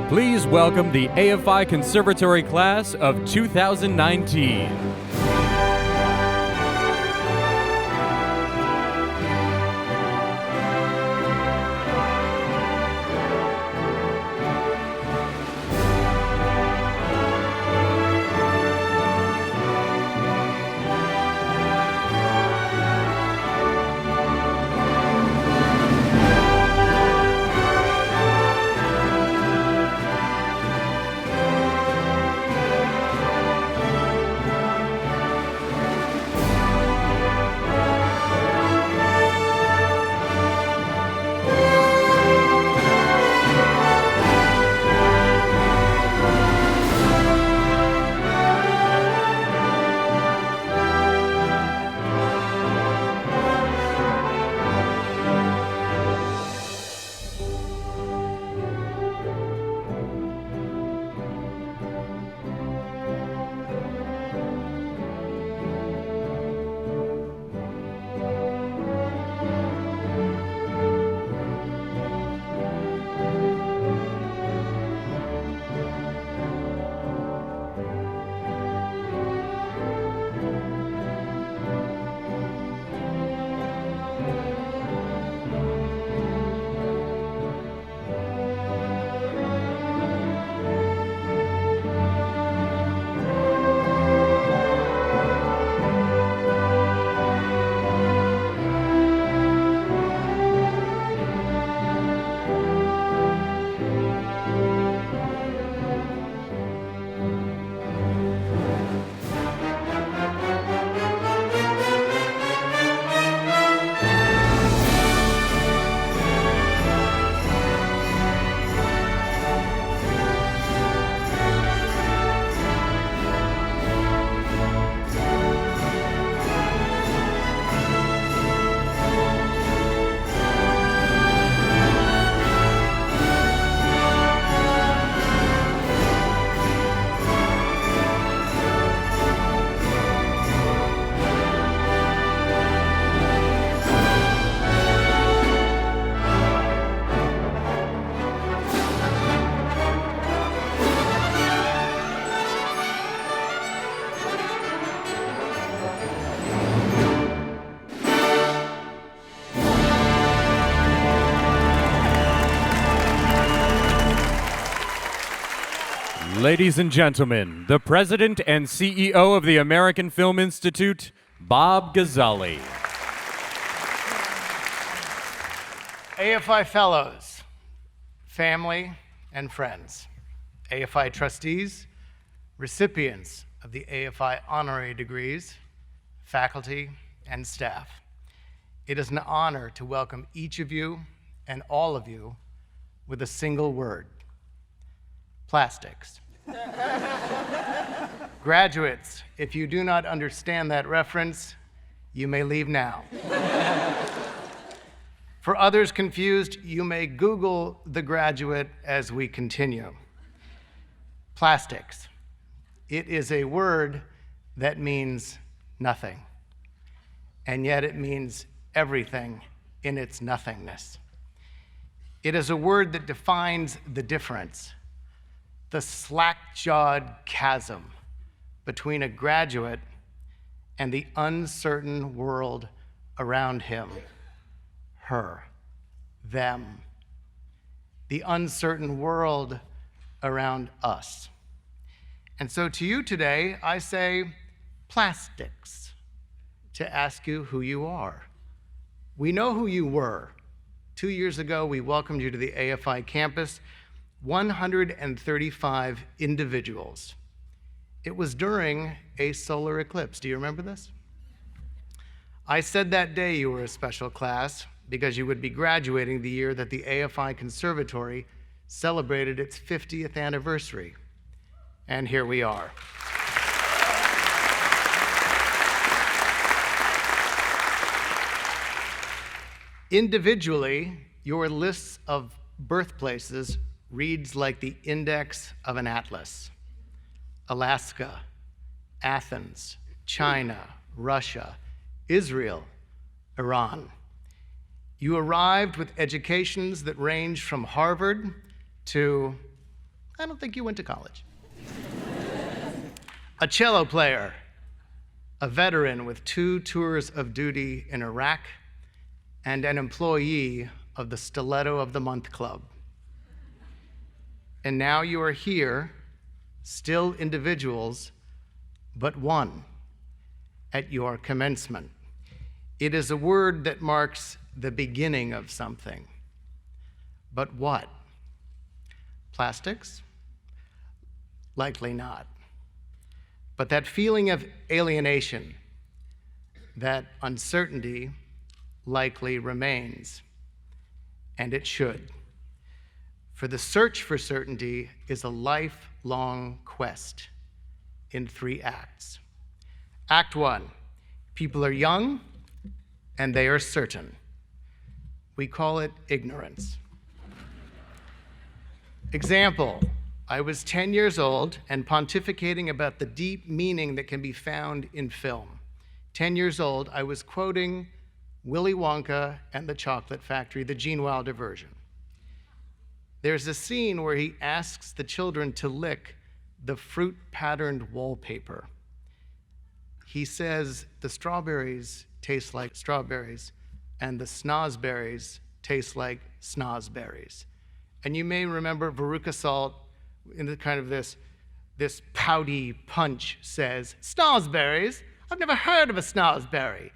Please welcome the AFI Conservatory Class of 2019. Ladies and gentlemen, the President and CEO of the American Film Institute, Bob Gazzali. AFI Fellows, family and friends, AFI trustees, recipients of the AFI Honorary degrees, faculty, and staff. It is an honor to welcome each of you and all of you with a single word: plastics. Graduates, if you do not understand that reference, you may leave now. For others confused, you may Google the graduate as we continue. Plastics. It is a word that means nothing, and yet it means everything in its nothingness. It is a word that defines the difference, the slack-jawed chasm between a graduate and the uncertain world around him, her, them, the uncertain world around us. And so to you today, I say plastics to ask you who you are. We know who you were. 2 years ago, we welcomed you to the AFI campus, 135 individuals. It was during a solar eclipse. Do you remember this? I said that day you were a special class because you would be graduating the year that the AFI Conservatory celebrated its 50th anniversary. And here we are. Individually, your lists of birthplaces reads like the index of an atlas. Alaska, Athens, China, Russia, Israel, Iran. You arrived with educations that range from Harvard to I don't think you went to college. A cello player, a veteran with 2 tours of duty in Iraq, and an employee of the Stiletto of the Month Club. And now you are here, still individuals, but one, at your commencement. It is a word that marks the beginning of something. But what? Plastics? Likely not. But that feeling of alienation, that uncertainty, likely remains, and it should. For the search for certainty is a lifelong quest in 3 acts. Act 1, people are young and they are certain. We call it ignorance. Example, I was 10 years old and pontificating about the deep meaning that can be found in film. 10 years old, I was quoting Willy Wonka and the Chocolate Factory, the Gene Wilder version. There's a scene where he asks the children to lick the fruit-patterned wallpaper. He says the strawberries taste like strawberries and the snozberries taste like snozberries. And you may remember Veruca Salt in the kind of this pouty punch says, snozberries? I've never heard of a snozberry.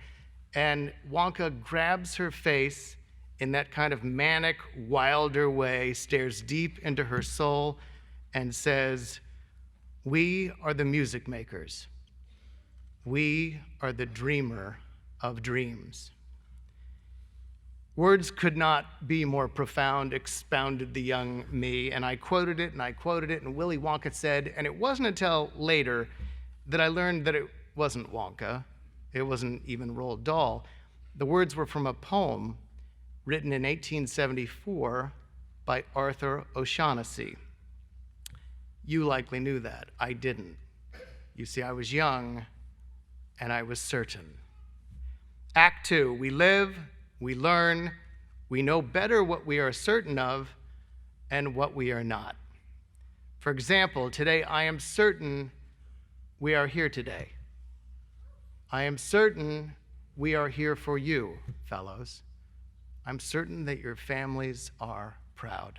And Wonka grabs her face in that kind of manic, wilder way, stares deep into her soul and says, we are the music makers. We are the dreamer of dreams. Words could not be more profound, expounded the young me, and I quoted it, and Willy Wonka said, and it wasn't until later that I learned that it wasn't Wonka, it wasn't even Roald Dahl. The words were from a poem written in 1874 by Arthur O'Shaughnessy. You likely knew that. I didn't. You see, I was young and I was certain. Act 2, we live, we learn, we know better what we are certain of and what we are not. For example, today I am certain we are here today. I am certain we are here for you, fellows. I'm certain that your families are proud.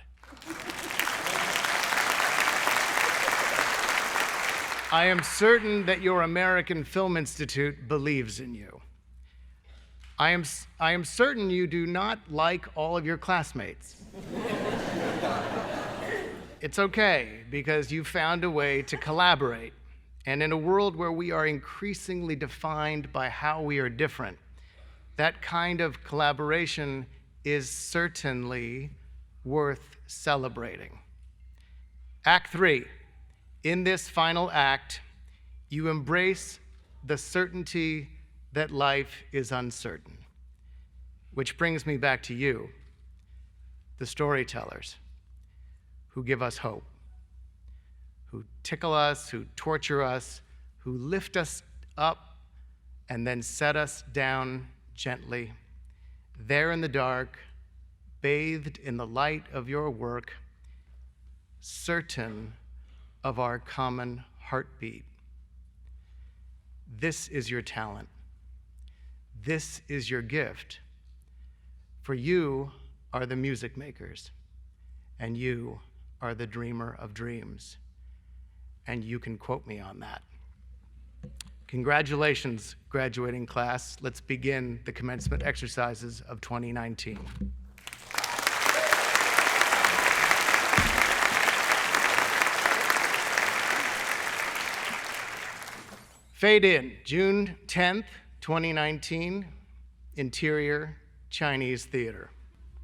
I am certain that your American Film Institute believes in you. I am certain you do not like all of your classmates. It's okay, because you found a way to collaborate. And in a world where we are increasingly defined by how we are different, that kind of collaboration is certainly worth celebrating. Act 3, in this final act, you embrace the certainty that life is uncertain. Which brings me back to you, the storytellers, who give us hope, who tickle us, who torture us, who lift us up and then set us down gently, there in the dark, bathed in the light of your work, certain of our common heartbeat. This is your talent. This is your gift. For you are the music makers, and you are the dreamer of dreams. And you can quote me on that. Congratulations, graduating class. Let's begin the commencement exercises of 2019. Fade in, June 10th, 2019, Interior Chinese Theatre.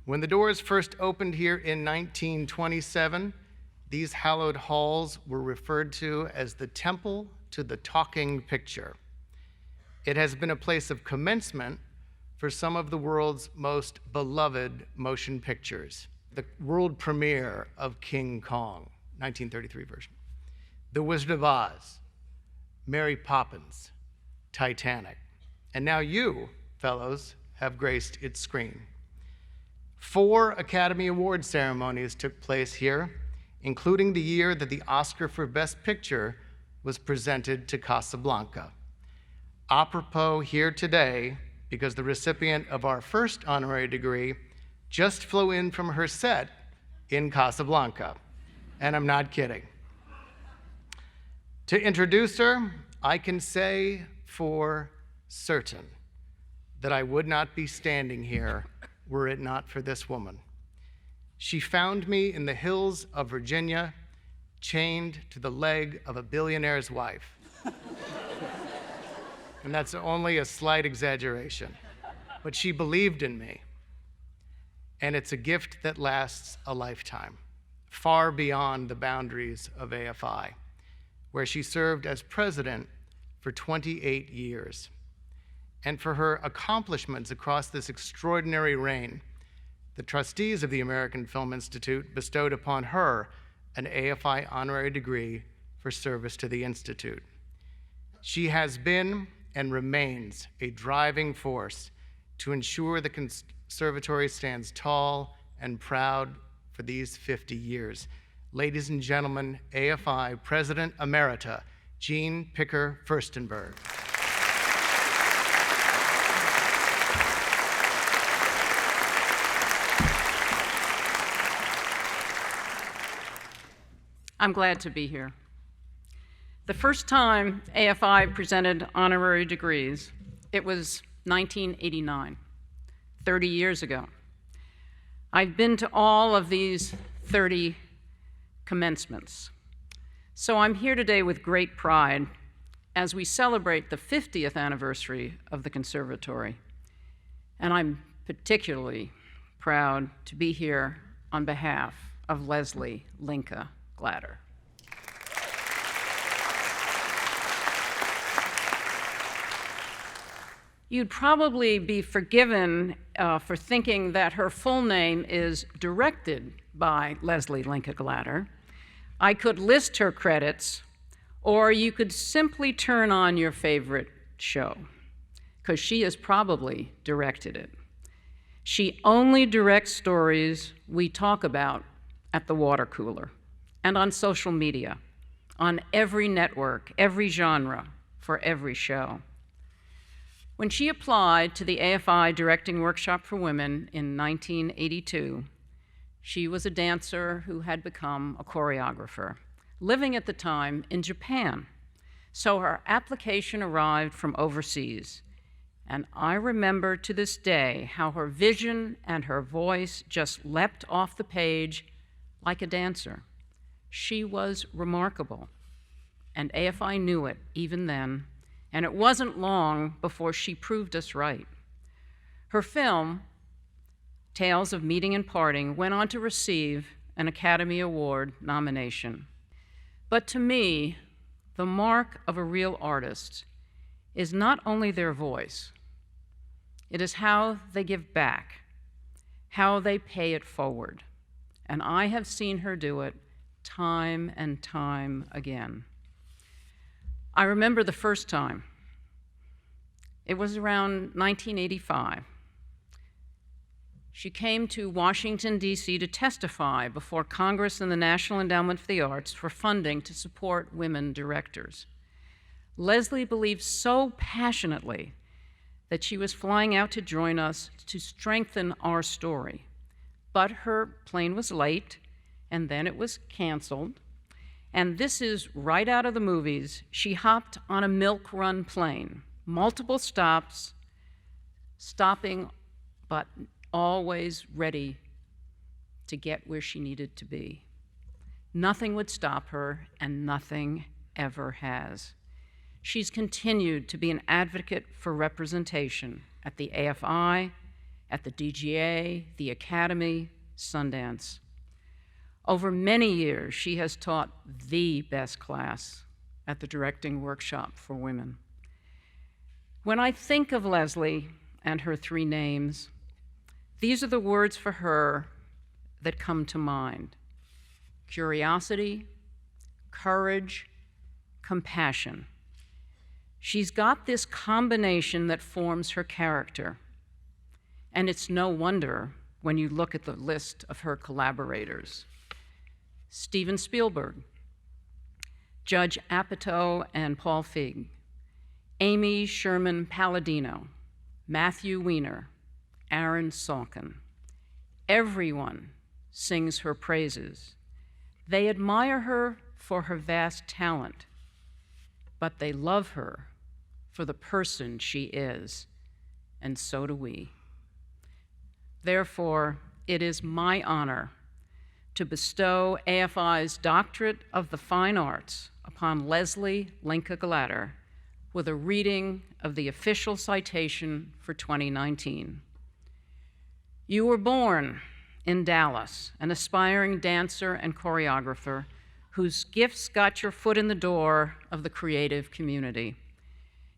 When the doors first opened here in 1927, these hallowed halls were referred to as the Temple to the Talking Picture. It has been a place of commencement for some of the world's most beloved motion pictures. The world premiere of King Kong, 1933 version. The Wizard of Oz, Mary Poppins, Titanic. And now you, fellows, have graced its screen. 4 Academy Award ceremonies took place here, including the year that the Oscar for Best Picture was presented to Casablanca. Apropos here today, because the recipient of our first honorary degree just flew in from her set in Casablanca, and I'm not kidding. To introduce her, I can say for certain that I would not be standing here were it not for this woman. She found me in the hills of Virginia, chained to the leg of a billionaire's wife. And that's only a slight exaggeration. But she believed in me. And it's a gift that lasts a lifetime, far beyond the boundaries of AFI, where she served as president for 28 years. And for her accomplishments across this extraordinary reign, the trustees of the American Film Institute bestowed upon her an AFI honorary degree for service to the Institute. She has been and remains a driving force to ensure the conservatory stands tall and proud for these 50 years. Ladies and gentlemen, AFI President Emerita, Jean Picker-Furstenberg. I'm glad to be here. The first time AFI presented honorary degrees, it was 1989, 30 years ago. I've been to all of these 30 commencements. So I'm here today with great pride as we celebrate the 50th anniversary of the conservatory. And I'm particularly proud to be here on behalf of Lesli Linka Glatter. You'd probably be forgiven for thinking that her full name is directed by Lesli Linka Glatter. I could list her credits, or you could simply turn on your favorite show, because she has probably directed it. She only directs stories we talk about at the water cooler and on social media, on every network, every genre, for every show. When she applied to the AFI Directing Workshop for Women in 1982, she was a dancer who had become a choreographer, living at the time in Japan. So her application arrived from overseas. And I remember to this day how her vision and her voice just leapt off the page like a dancer. She was remarkable, and AFI knew it even then. And it wasn't long before she proved us right. Her film, Tales of Meeting and Parting, went on to receive an Academy Award nomination. But to me, the mark of a real artist is not only their voice, it is how they give back, how they pay it forward. And I have seen her do it time and time again. I remember the first time. It was around 1985. She came to Washington, D.C. to testify before Congress and the National Endowment for the Arts for funding to support women directors. Lesli believed so passionately that she was flying out to join us to strengthen our story. But her plane was late, and then it was canceled. And this is right out of the movies. She hopped on a milk run plane, multiple stops, stopping, but always ready to get where she needed to be. Nothing would stop her, and nothing ever has. She's continued to be an advocate for representation at the AFI, at the DGA, the Academy, Sundance. Over many years, she has taught the best class at the Directing Workshop for Women. When I think of Lesli and her three names, these are the words for her that come to mind: curiosity, courage, compassion. She's got this combination that forms her character, and it's no wonder when you look at the list of her collaborators. Steven Spielberg, Judge Apatow and Paul Feig, Amy Sherman Palladino, Matthew Weiner, Aaron Sorkin. Everyone sings her praises. They admire her for her vast talent, but they love her for the person she is, and so do we. Therefore, it is my honor to bestow AFI's Doctorate of the Fine Arts upon Lesli Linka Glatter with a reading of the official citation for 2019. You were born in Dallas, an aspiring dancer and choreographer whose gifts got your foot in the door of the creative community.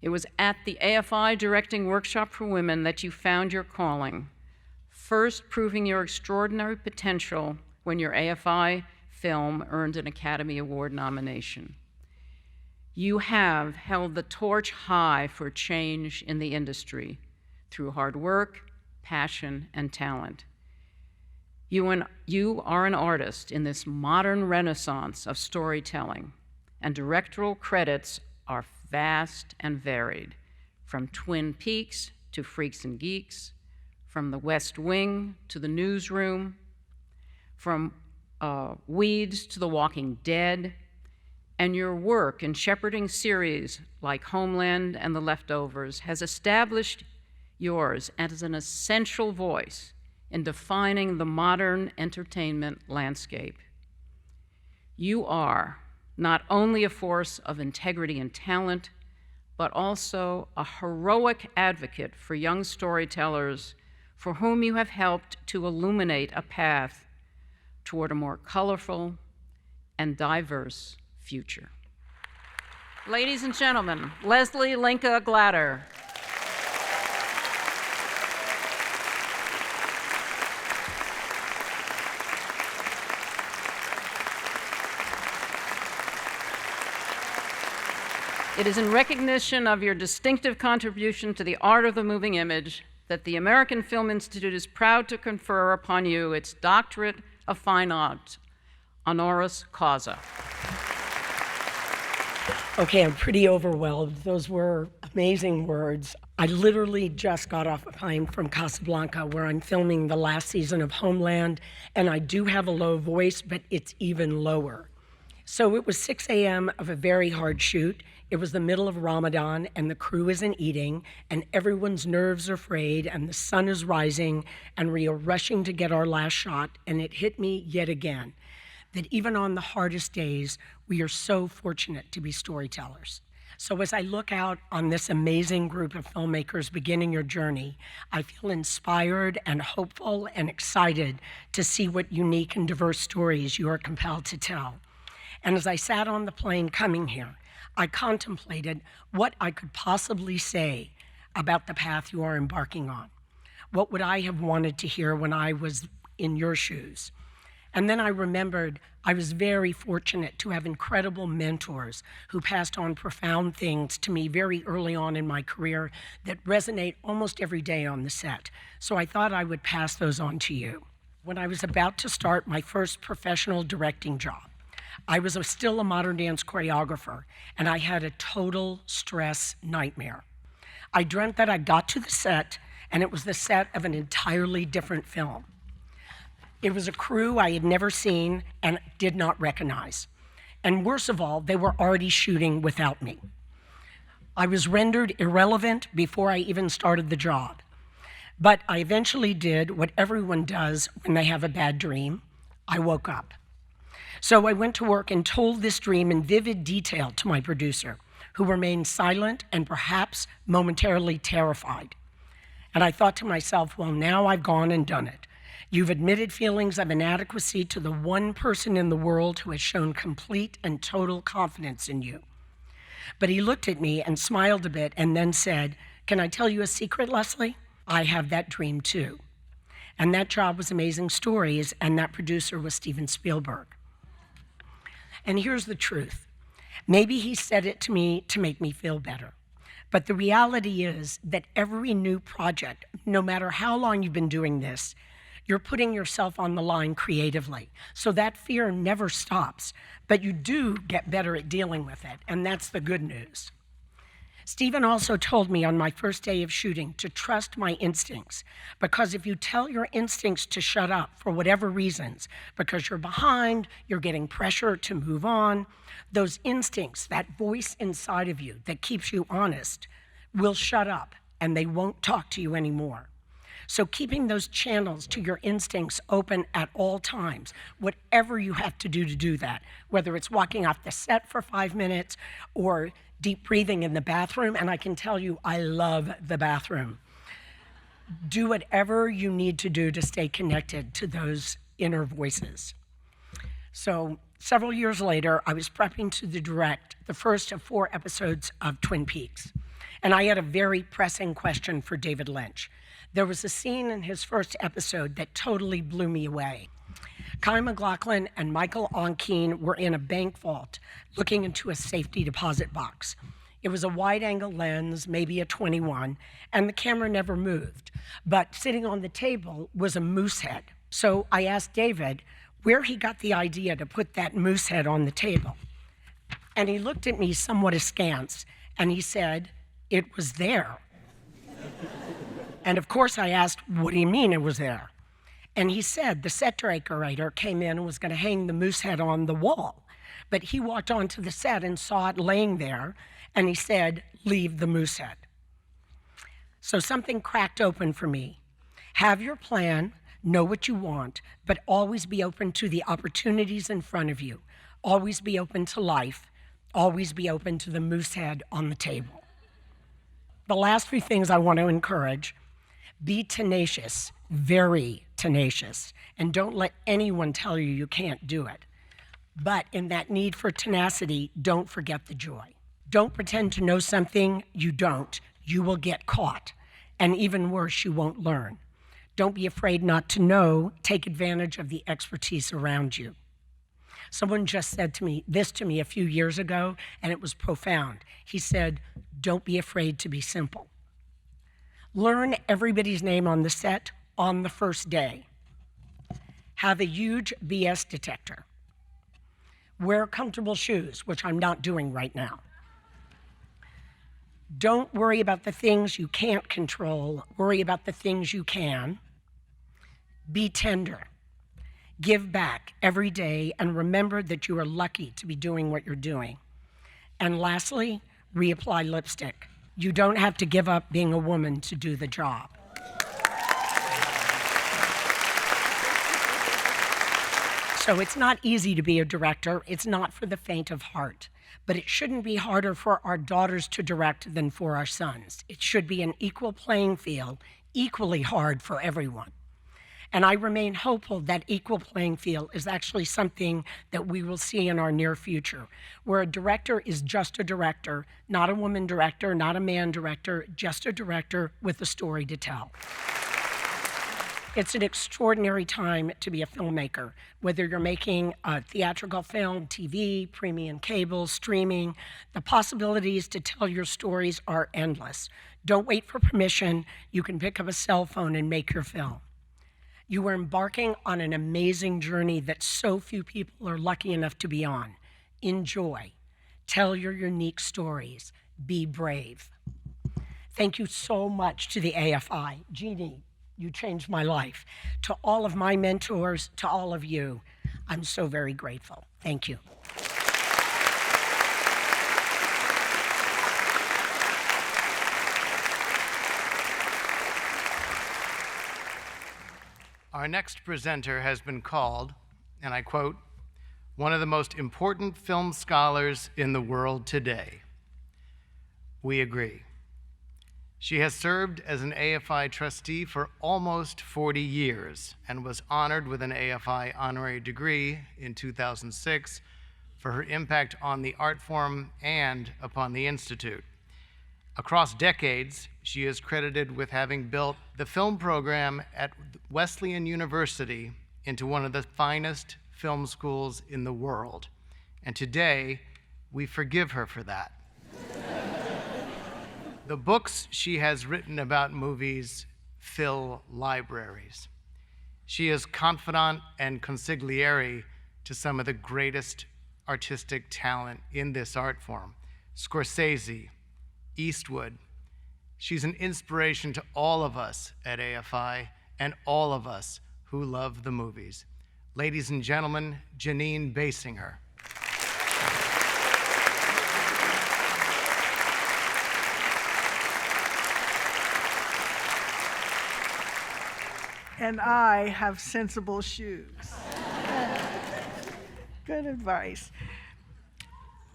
It was at the AFI Directing Workshop for Women that you found your calling, first proving your extraordinary potential when your AFI film earned an Academy Award nomination. You have held the torch high for change in the industry through hard work, passion, and talent. You are an artist in this modern renaissance of storytelling, and directorial credits are vast and varied, from Twin Peaks to Freaks and Geeks, from The West Wing to The Newsroom, from Weeds to The Walking Dead, and your work in shepherding series like Homeland and The Leftovers has established yours as an essential voice in defining the modern entertainment landscape. You are not only a force of integrity and talent, but also a heroic advocate for young storytellers for whom you have helped to illuminate a path toward a more colorful and diverse future. Ladies and gentlemen, Lesli Linka Glatter. It is in recognition of your distinctive contribution to the art of the moving image that the American Film Institute is proud to confer upon you its Doctorate of Fine Arts, honoris causa. Okay, I'm pretty overwhelmed. Those were amazing words. I literally just got off a plane from Casablanca, where I'm filming the last season of Homeland, and I do have a low voice, but it's even lower. So it was 6 a.m. of a very hard shoot. It was the middle of Ramadan, and the crew isn't eating, and everyone's nerves are frayed, and the sun is rising, and we are rushing to get our last shot, and it hit me yet again that even on the hardest days, we are so fortunate to be storytellers. So as I look out on this amazing group of filmmakers beginning your journey, I feel inspired and hopeful and excited to see what unique and diverse stories you are compelled to tell. And as I sat on the plane coming here, I contemplated what I could possibly say about the path you are embarking on. What would I have wanted to hear when I was in your shoes? And then I remembered I was very fortunate to have incredible mentors who passed on profound things to me very early on in my career that resonate almost every day on the set. So I thought I would pass those on to you. When I was about to start my first professional directing job, I was still a modern dance choreographer, and I had a total stress nightmare. I dreamt that I got to the set, and it was the set of an entirely different film. It was a crew I had never seen and did not recognize. And worse of all, they were already shooting without me. I was rendered irrelevant before I even started the job. But I eventually did what everyone does when they have a bad dream. I woke up. So I went to work and told this dream in vivid detail to my producer, who remained silent and perhaps momentarily terrified. And I thought to myself, well, now I've gone and done it. You've admitted feelings of inadequacy to the one person in the world who has shown complete and total confidence in you. But he looked at me and smiled a bit and then said, can I tell you a secret, Lesli? I have that dream too. And that job was Amazing Stories, and that producer was Steven Spielberg. And here's the truth. Maybe he said it to me to make me feel better. But the reality is that every new project, no matter how long you've been doing this, You're putting yourself on the line creatively. So that fear never stops, but you do get better at dealing with it, and that's the good news. Stephen also told me on my first day of shooting to trust my instincts, because if you tell your instincts to shut up for whatever reasons, because you're behind, you're getting pressure to move on, those instincts, that voice inside of you that keeps you honest, will shut up and they won't talk to you anymore. So keeping those channels to your instincts open at all times, whatever you have to do that, whether it's walking off the set for 5 minutes or deep breathing in the bathroom, and I can tell you, I love the bathroom. Do whatever you need to do to stay connected to those inner voices. So several years later, I was prepping to direct the first of 4 episodes of Twin Peaks, and I had a very pressing question for David Lynch. There was a scene in his first episode that totally blew me away. Kai McLachlan and Michael Onkeen were in a bank vault looking into a safety deposit box. It was a wide-angle lens, maybe a 21, and the camera never moved. But sitting on the table was a moose head. So I asked David where he got the idea to put that moose head on the table. And he looked at me somewhat askance, and he said, "It was there." And of course I asked, "What do you mean it was there?" And he said the set decorator came in and was going to hang the moose head on the wall. But he walked onto the set and saw it laying there, and he said, "Leave the moose head." So something cracked open for me. Have your plan, know what you want, but always be open to the opportunities in front of you. Always be open to life. Always be open to the moose head on the table. The last 3 things I want to encourage: be tenacious, very tenacious, and don't let anyone tell you you can't do it. But in that need for tenacity, don't forget the joy. Don't pretend to know something you don't. You will get caught. And even worse, you won't learn. Don't be afraid not to know. Take advantage of the expertise around you. Someone just said this to me a few years ago, and it was profound. He said, "Don't be afraid to be simple." Learn everybody's name on the set on the first day. Have a huge BS detector. Wear comfortable shoes, which I'm not doing right now. Don't worry about the things you can't control. Worry about the things you can. Be tender. Give back every day, and remember that you are lucky to be doing what you're doing. And lastly, reapply lipstick. You don't have to give up being a woman to do the job. So it's not easy to be a director. It's not for the faint of heart. But it shouldn't be harder for our daughters to direct than for our sons. It should be an equal playing field, equally hard for everyone. And I remain hopeful that equal playing field is actually something that we will see in our near future, where a director is just a director, not a woman director, not a man director, just a director with a story to tell. It's an extraordinary time to be a filmmaker, whether you're making a theatrical film, TV, premium cable, streaming. The possibilities to tell your stories are endless. Don't wait for permission. You can pick up a cell phone and make your film. You are embarking on an amazing journey that so few people are lucky enough to be on. Enjoy. Tell your unique stories. Be brave. Thank you so much to the AFI. Jeannie, you changed my life. To all of my mentors, to all of you, I'm so very grateful. Thank you. Our next presenter has been called, and I quote, "one of the most important film scholars in the world today." We agree. She has served as an AFI trustee for almost 40 years and was honored with an AFI honorary degree in 2006 for her impact on the art form and upon the Institute. Across decades, she is credited with having built the film program at Wesleyan University into one of the finest film schools in the world. And today, we forgive her for that. The books she has written about movies fill libraries. She is confidant and consigliere to some of the greatest artistic talent in this art form: Scorsese, Eastwood. She's an inspiration to all of us at AFI and all of us who love the movies. Ladies and gentlemen, Janine Basinger. And I have sensible shoes. Good advice.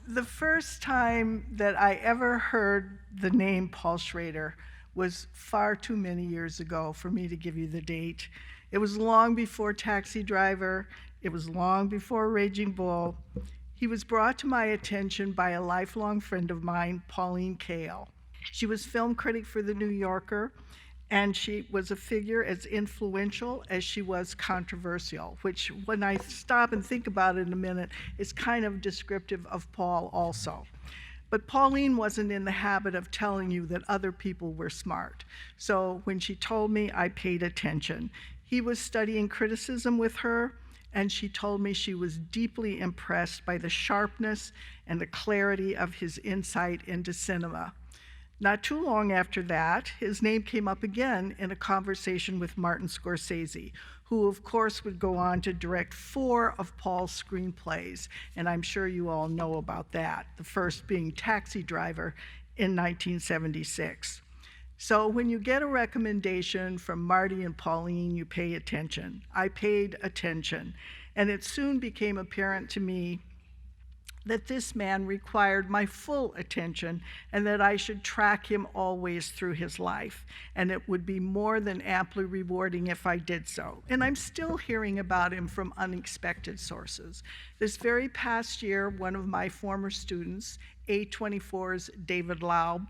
The first time that I ever heard the name Paul Schrader was far too many years ago for me to give you the date. It was long before Taxi Driver. It was long before Raging Bull. He was brought to my attention by a lifelong friend of mine, Pauline Kael. She was film critic for The New Yorker, and she was a figure as influential as she was controversial, which, when I stop and think about it in a minute, is kind of descriptive of Paul also. But Pauline wasn't in the habit of telling you that other people were smart. So when she told me, I paid attention. He was studying criticism with her, and she told me she was deeply impressed by the sharpness and the clarity of his insight into cinema. Not too long after that, his name came up again in a conversation with Martin Scorsese, who of course would go on to direct 4 of Paul's screenplays, and I'm sure you all know about that, the first being Taxi Driver in 1976. So when you get a recommendation from Marty and Pauline, you pay attention. I paid attention, and it soon became apparent to me that this man required my full attention and that I should track him always through his life, and it would be more than amply rewarding if I did so. And I'm still hearing about him from unexpected sources. This very past year, one of my former students, A24's David Laub,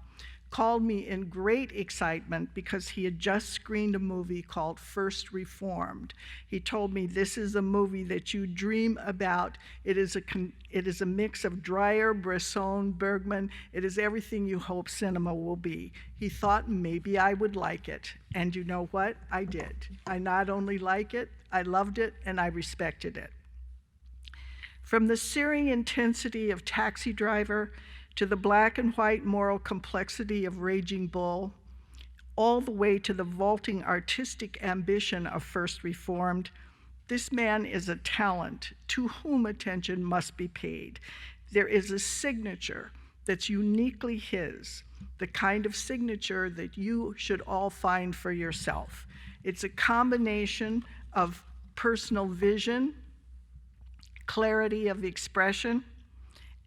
called me in great excitement because he had just screened a movie called First Reformed. He told me, this is a movie that you dream about. It is a mix of Dreyer, Bresson, Bergman. It is everything you hope cinema will be. He thought maybe I would like it. And you know what? I did. I not only like it, I loved it, and I respected it. From the searing intensity of Taxi Driver to the black and white moral complexity of Raging Bull, all the way to the vaulting artistic ambition of First Reformed, this man is a talent to whom attention must be paid. There is a signature that's uniquely his, the kind of signature that you should all find for yourself. It's a combination of personal vision, clarity of expression,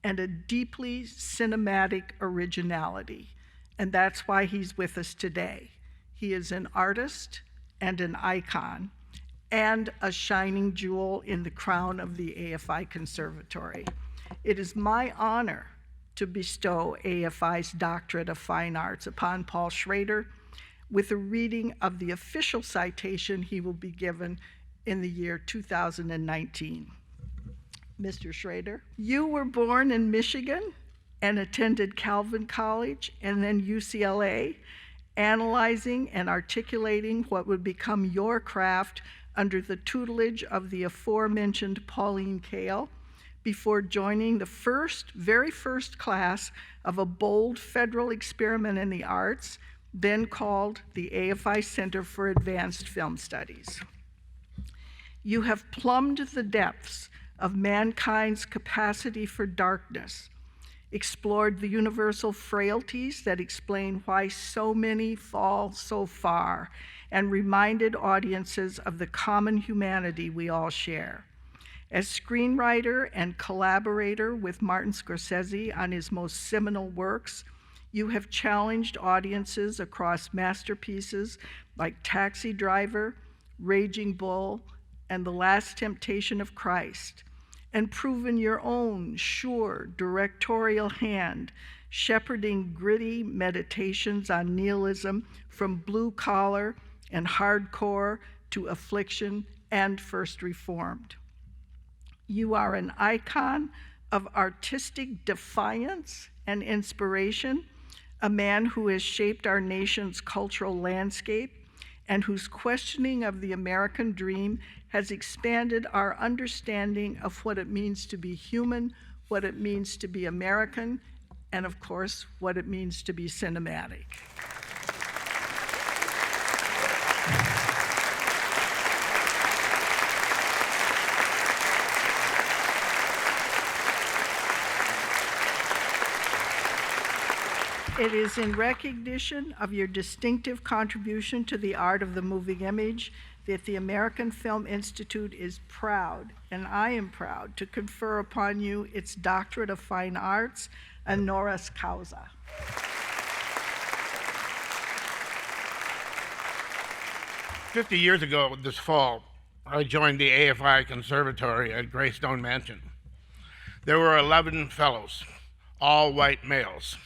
and a deeply cinematic originality. And that's why he's with us today. He is an artist and an icon and a shining jewel in the crown of the AFI Conservatory. It is my honor to bestow AFI's Doctorate of Fine Arts upon Paul Schrader with a reading of the official citation he will be given in the year 2019. Mr. Schrader, you were born in Michigan and attended Calvin College and then UCLA, analyzing and articulating what would become your craft under the tutelage of the aforementioned Pauline Kael, before joining the very first class of a bold federal experiment in the arts, then called the AFI Center for Advanced Film Studies. You have plumbed the depths of mankind's capacity for darkness, explored the universal frailties that explain why so many fall so far, and reminded audiences of the common humanity we all share. As screenwriter and collaborator with Martin Scorsese on his most seminal works, you have challenged audiences across masterpieces like Taxi Driver, Raging Bull, and The Last Temptation of Christ, and proven your own sure directorial hand, shepherding gritty meditations on nihilism from blue collar and hardcore to affliction and First Reformed. You are an icon of artistic defiance and inspiration, a man who has shaped our nation's cultural landscape and whose questioning of the American dream has expanded our understanding of what it means to be human, what it means to be American, and of course, what it means to be cinematic. It is in recognition of your distinctive contribution to the art of the moving image that the American Film Institute is proud, and I am proud, to confer upon you its Doctorate of Fine Arts, honoris causa. "50 years ago this fall, I joined the AFI Conservatory at Greystone Mansion. There were 11 fellows, all white males.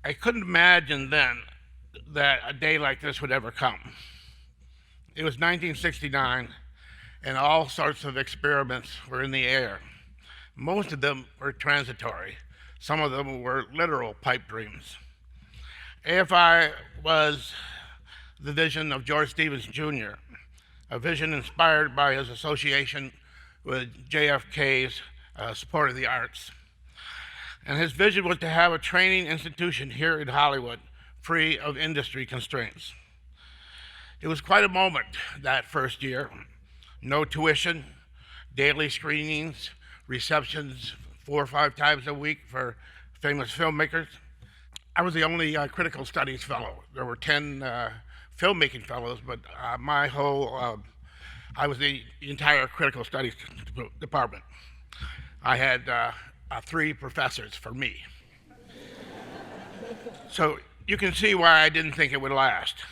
I couldn't imagine then that a day like this would ever come. It was 1969, and all sorts of experiments were in the air. Most of them were transitory. Some of them were literal pipe dreams. AFI was the vision of George Stevens Jr., a vision inspired by his association with JFK's support of the arts. And his vision was to have a training institution here in Hollywood, free of industry constraints. It was quite a moment that first year. No tuition, daily screenings, receptions 4 or 5 times a week for famous filmmakers. I was the only critical studies fellow. There were 10 filmmaking fellows, but I was the entire critical studies department. I had 3 professors for me. So you can see why I didn't think it would last.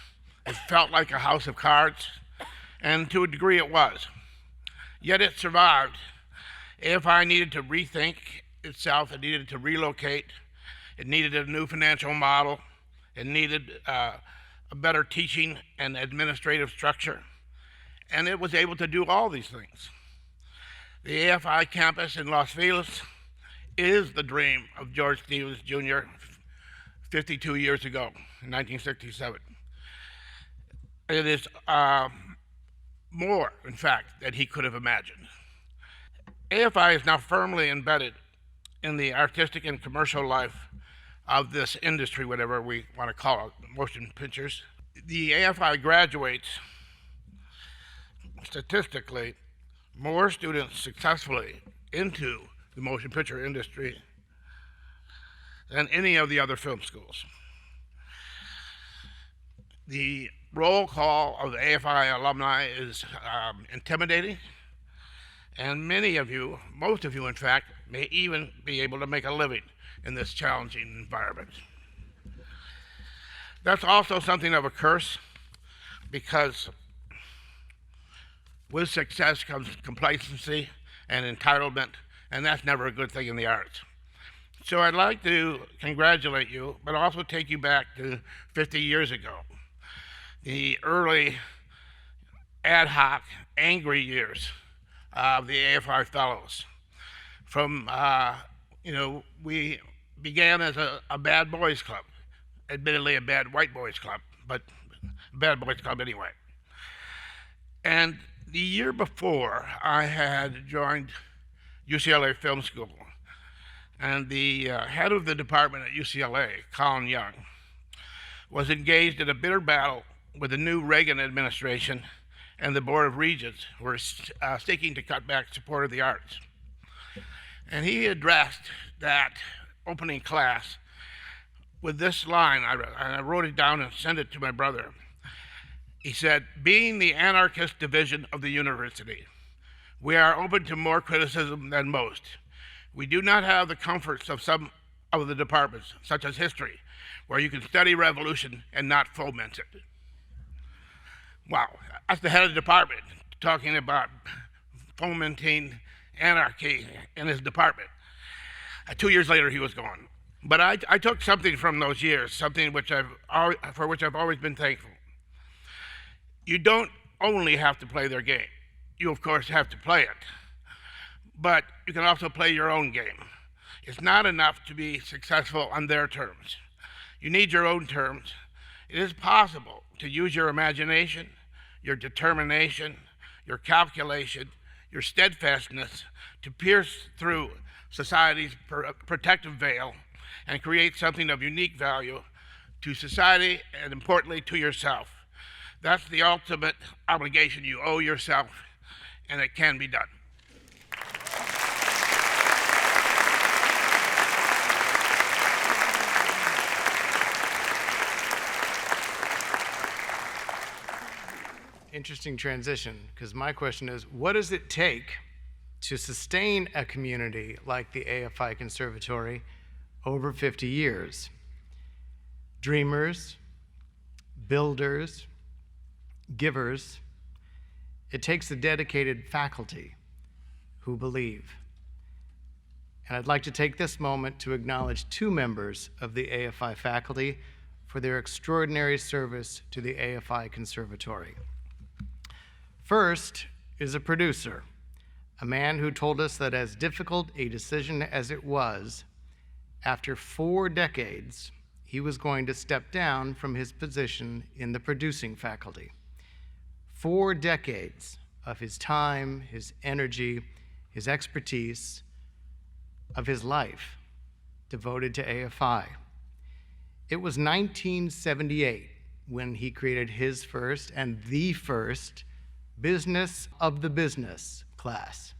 It felt like a house of cards, and to a degree it was. Yet it survived. AFI needed to rethink itself, it needed to relocate, it needed a new financial model, it needed a better teaching and administrative structure, and it was able to do all these things. The AFI campus in Los Feliz is the dream of George Stevens Jr. 52 years ago, in 1967. It is more, in fact, than he could have imagined. AFI is now firmly embedded in the artistic and commercial life of this industry, whatever we want to call it, motion pictures. The AFI graduates, statistically, more students successfully into the motion picture industry than any of the other film schools. The roll call of the AFI alumni is intimidating, and many of you, most of you in fact, may even be able to make a living in this challenging environment. That's also something of a curse, because with success comes complacency and entitlement, and that's never a good thing in the arts. So I'd like to congratulate you, but also take you back to 50 years ago, the early ad hoc, angry years of the AFI Fellows. From, we began as a bad boys club, admittedly a bad white boys club, but bad boys club anyway. And the year before, I had joined UCLA Film School, and the head of the department at UCLA, Colin Young, was engaged in a bitter battle with the new Reagan administration and the Board of Regents, who were seeking to cut back support of the arts. And he addressed that opening class with this line, I wrote it down and sent it to my brother. He said, "Being the anarchist division of the university, we are open to more criticism than most. We do not have the comforts of some of the departments, such as history, where you can study revolution and not foment it." Wow, that's the head of the department talking about fomenting anarchy in his department. 2 years later, he was gone. But I took something from those years, something for which I've always been thankful. You don't only have to play their game. You, of course, have to play it. But you can also play your own game. It's not enough to be successful on their terms. You need your own terms, It is possible to use your imagination, your determination, your calculation, your steadfastness to pierce through society's protective veil and create something of unique value to society and, importantly, to yourself. That's the ultimate obligation you owe yourself, and it can be done. Interesting transition, because my question is, what does it take to sustain a community like the AFI Conservatory over 50 years? Dreamers, builders, givers. It takes a dedicated faculty who believe. And I'd like to take this moment to acknowledge two members of the AFI faculty for their extraordinary service to the AFI Conservatory. First is a producer, a man who told us that as difficult a decision as it was, after 4 decades, he was going to step down from his position in the producing faculty. 4 decades of his time, his energy, his expertise, of his life devoted to AFI. It was 1978 when he created his first and the first Business of the Business class.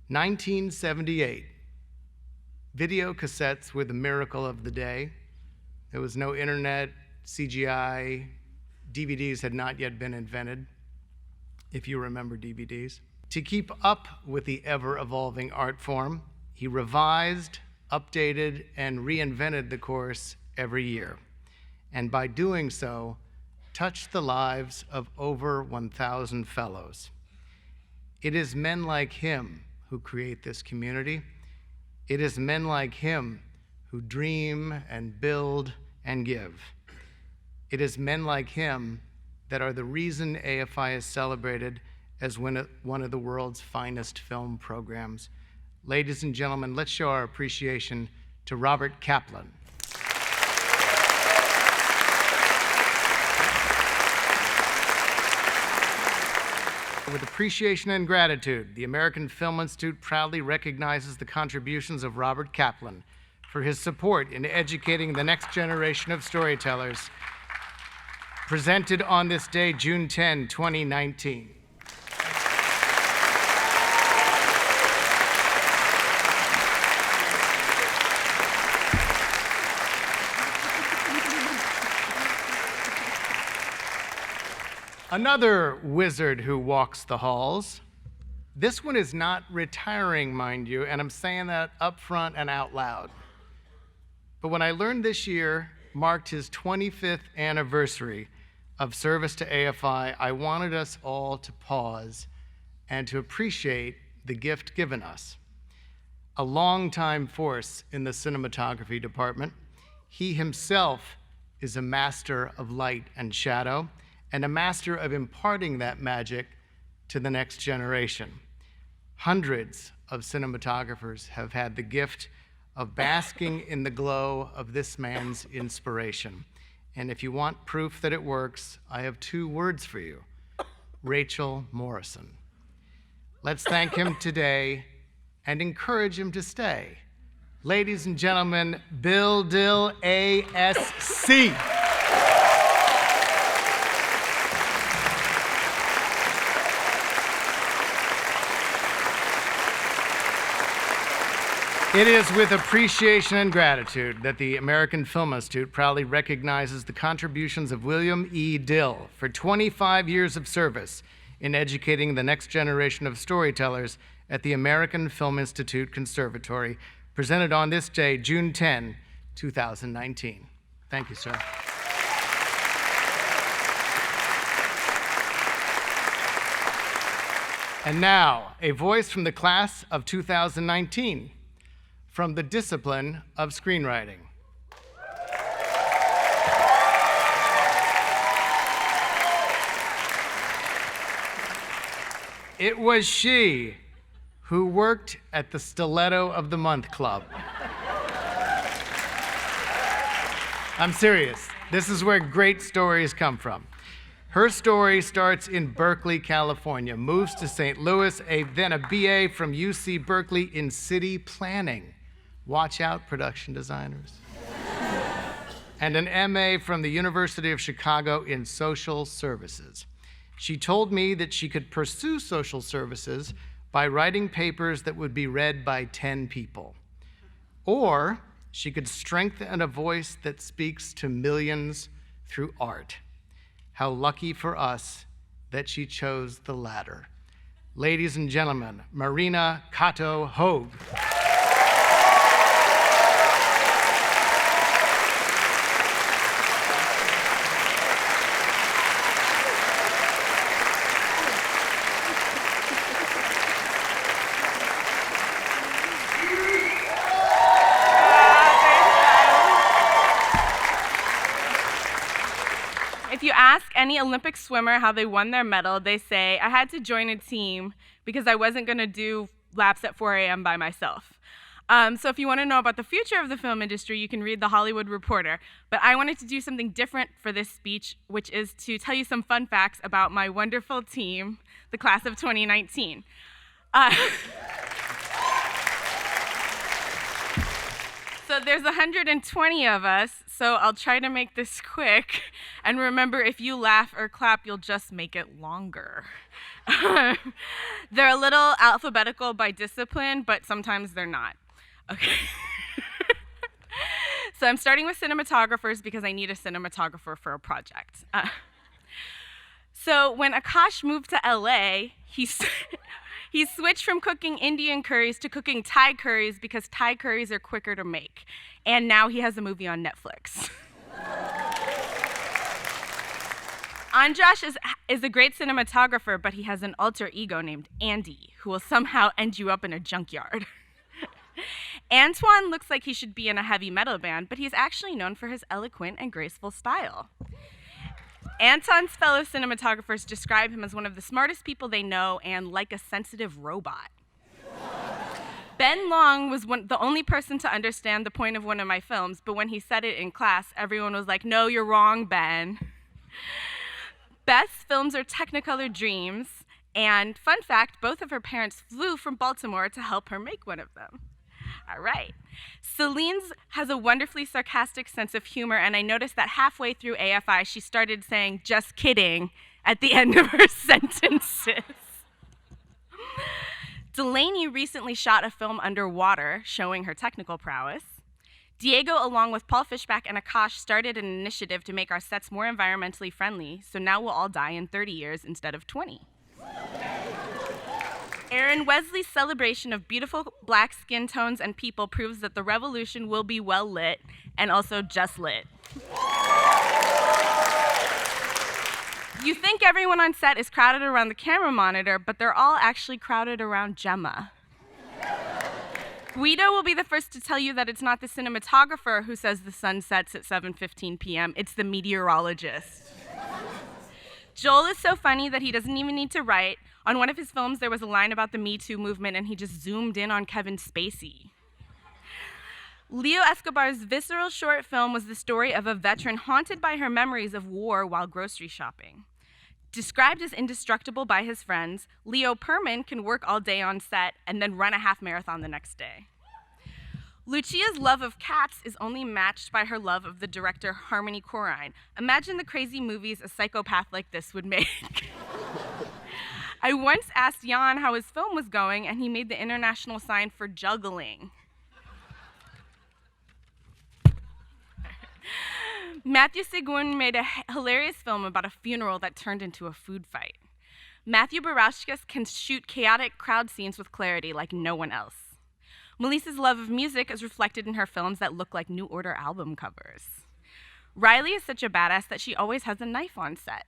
1978. Video cassettes were the miracle of the day. There was no internet, CGI, DVDs had not yet been invented, if you remember DVDs. To keep up with the ever-evolving art form, he revised, updated, and reinvented the course every year. And by doing so, touched the lives of over 1,000 fellows. It is men like him who create this community. It is men like him who dream and build and give. It is men like him that are the reason AFI is celebrated as one of the world's finest film programs. Ladies and gentlemen, let's show our appreciation to Robert Kaplan. With appreciation and gratitude, the American Film Institute proudly recognizes the contributions of Robert Kaplan for his support in educating the next generation of storytellers, presented on this day, June 10, 2019. Another wizard who walks the halls. This one is not retiring, mind you, and I'm saying that up front and out loud. But when I learned this year marked his 25th anniversary of service to AFI, I wanted us all to pause and to appreciate the gift given us. A longtime force in the cinematography department, he himself is a master of light and shadow, and a master of imparting that magic to the next generation. Hundreds of cinematographers have had the gift of basking in the glow of this man's inspiration. And if you want proof that it works, I have 2 words for you: Rachel Morrison. Let's thank him today and encourage him to stay. Ladies and gentlemen, Bill Dill, ASC. It is with appreciation and gratitude that the American Film Institute proudly recognizes the contributions of William E. Dill for 25 years of service in educating the next generation of storytellers at the American Film Institute Conservatory, presented on this day, June 10, 2019. Thank you, sir. And now, a voice from the class of 2019. From the discipline of screenwriting. It was she who worked at the Stiletto of the Month Club. I'm serious. This is where great stories come from. Her story starts in Berkeley, California, moves to St. Louis, then a BA from UC Berkeley in city planning. Watch out, production designers. And an MA from the University of Chicago in social services. She told me that she could pursue social services by writing papers that would be read by 10 people. Or she could strengthen a voice that speaks to millions through art. How lucky for us that she chose the latter. Ladies and gentlemen, Marina Kato Hogue. If you ask any Olympic swimmer how they won their medal, they say, I had to join a team because I wasn't going to do laps at 4 a.m. by myself. So if you want to know about the future of the film industry, you can read The Hollywood Reporter. But I wanted to do something different for this speech, which is to tell you some fun facts about my wonderful team, the class of 2019. So there's 120 of us, so I'll try to make this quick. And remember, if you laugh or clap, you'll just make it longer. They're a little alphabetical by discipline, but sometimes they're not. Okay. So I'm starting with cinematographers because I need a cinematographer for a project. So when Akash moved to LA, he switched from cooking Indian curries to cooking Thai curries because Thai curries are quicker to make. And now he has a movie on Netflix. Andrash is a great cinematographer, but he has an alter ego named Andy, who will somehow end you up in a junkyard. Antoine looks like he should be in a heavy metal band, but he's actually known for his eloquent and graceful style. Anton's fellow cinematographers describe him as one of the smartest people they know and like a sensitive robot. Ben Long was the only person to understand the point of one of my films, but when he said it in class, everyone was like, no, you're wrong, Ben. Beth's films are Technicolor dreams, and fun fact, both of her parents flew from Baltimore to help her make one of them. All right. Celine's has a wonderfully sarcastic sense of humor, and I noticed that halfway through AFI, she started saying, just kidding, at the end of her sentences. Delaney recently shot a film underwater, showing her technical prowess. Diego, along with Paul Fishback and Akash, started an initiative to make our sets more environmentally friendly, so now we'll all die in 30 years instead of 20. Aaron Wesley's celebration of beautiful black skin tones and people proves that the revolution will be well lit and also just lit. You think everyone on set is crowded around the camera monitor, but they're all actually crowded around Gemma. Guido will be the first to tell you that it's not the cinematographer who says the sun sets at 7:15 p.m., it's the meteorologist. Joel is so funny that he doesn't even need to write. On one of his films, there was a line about the Me Too movement, and he just zoomed in on Kevin Spacey. Leo Escobar's visceral short film was the story of a veteran haunted by her memories of war while grocery shopping. Described as indestructible by his friends, Leo Perman can work all day on set and then run a half marathon the next day. Lucia's love of cats is only matched by her love of the director Harmony Korine. Imagine the crazy movies a psychopath like this would make. I once asked Jan how his film was going, and he made the international sign for juggling. Matthew Seguin made a hilarious film about a funeral that turned into a food fight. Matthew Barashkas can shoot chaotic crowd scenes with clarity like no one else. Melissa's love of music is reflected in her films that look like New Order album covers. Riley is such a badass that she always has a knife on set.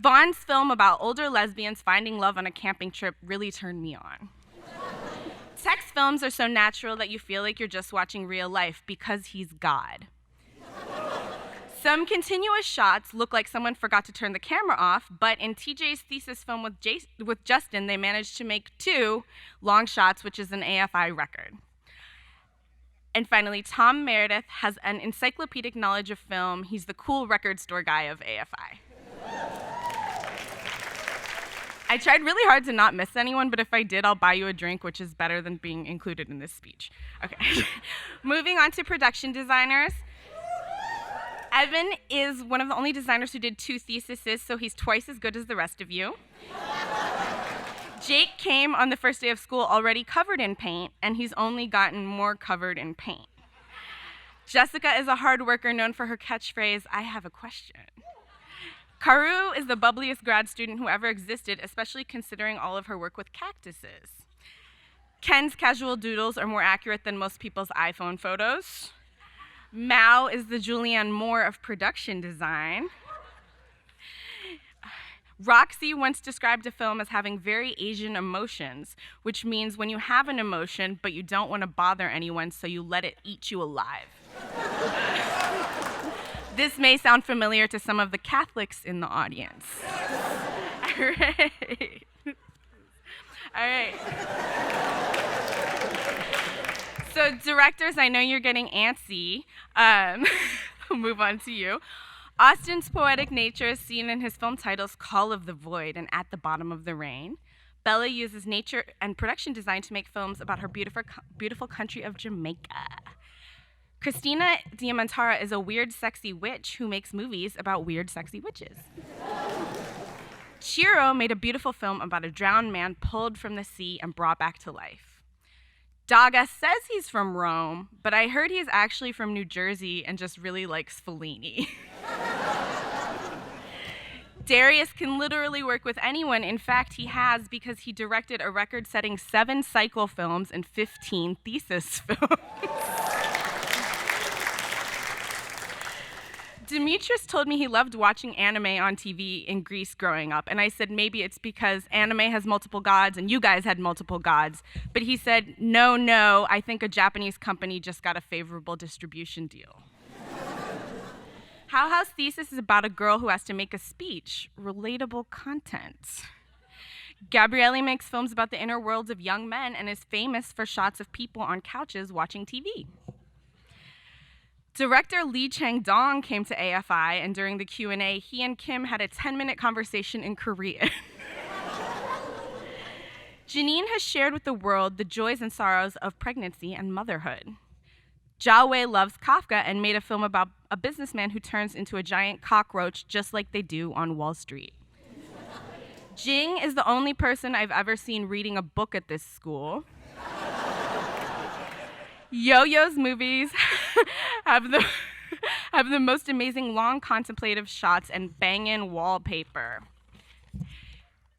Vaughn's film about older lesbians finding love on a camping trip really turned me on. Tex films are so natural that you feel like you're just watching real life because he's God. Some continuous shots look like someone forgot to turn the camera off, but in TJ's thesis film with Justin, they managed to make 2 long shots, which is an AFI record. And finally, Tom Meredith has an encyclopedic knowledge of film. He's the cool record store guy of AFI. I tried really hard to not miss anyone, but if I did, I'll buy you a drink, which is better than being included in this speech. Okay. Moving on to production designers. Evan is one of the only designers who did 2 theses, so he's twice as good as the rest of you. Jake came on the first day of school already covered in paint, and he's only gotten more covered in paint. Jessica is a hard worker known for her catchphrase, "I have a question." Karu is the bubbliest grad student who ever existed, especially considering all of her work with cactuses. Ken's casual doodles are more accurate than most people's iPhone photos. Mao is the Julianne Moore of production design. Roxy once described a film as having very Asian emotions, which means when you have an emotion, but you don't want to bother anyone, so you let it eat you alive. This may sound familiar to some of the Catholics in the audience. All right. All right. So directors, I know you're getting antsy. I'll move on to you. Austin's poetic nature is seen in his film titles Call of the Void and At the Bottom of the Rain. Bella uses nature and production design to make films about her beautiful country of Jamaica. Christina Diamantara is a weird, sexy witch who makes movies about weird, sexy witches. Chiro made a beautiful film about a drowned man pulled from the sea and brought back to life. Daga says he's from Rome, but I heard he's actually from New Jersey and just really likes Fellini. Darius can literally work with anyone. In fact, he has, because he directed a record-setting 7 cycle films and 15 thesis films. Demetrius told me he loved watching anime on TV in Greece growing up, and I said maybe it's because anime has multiple gods and you guys had multiple gods. But he said, no, I think a Japanese company just got a favorable distribution deal. How House Thesis is about a girl who has to make a speech. Relatable content. Gabriele makes films about the inner worlds of young men and is famous for shots of people on couches watching TV. Director Lee Chang-dong came to AFI, and during the Q&A, he and Kim had a 10-minute conversation in Korean. Janine has shared with the world the joys and sorrows of pregnancy and motherhood. Jia Wei loves Kafka and made a film about a businessman who turns into a giant cockroach just like they do on Wall Street. Jing is the only person I've ever seen reading a book at this school. Yo-Yo's movies have the most amazing long contemplative shots and bangin' wallpaper.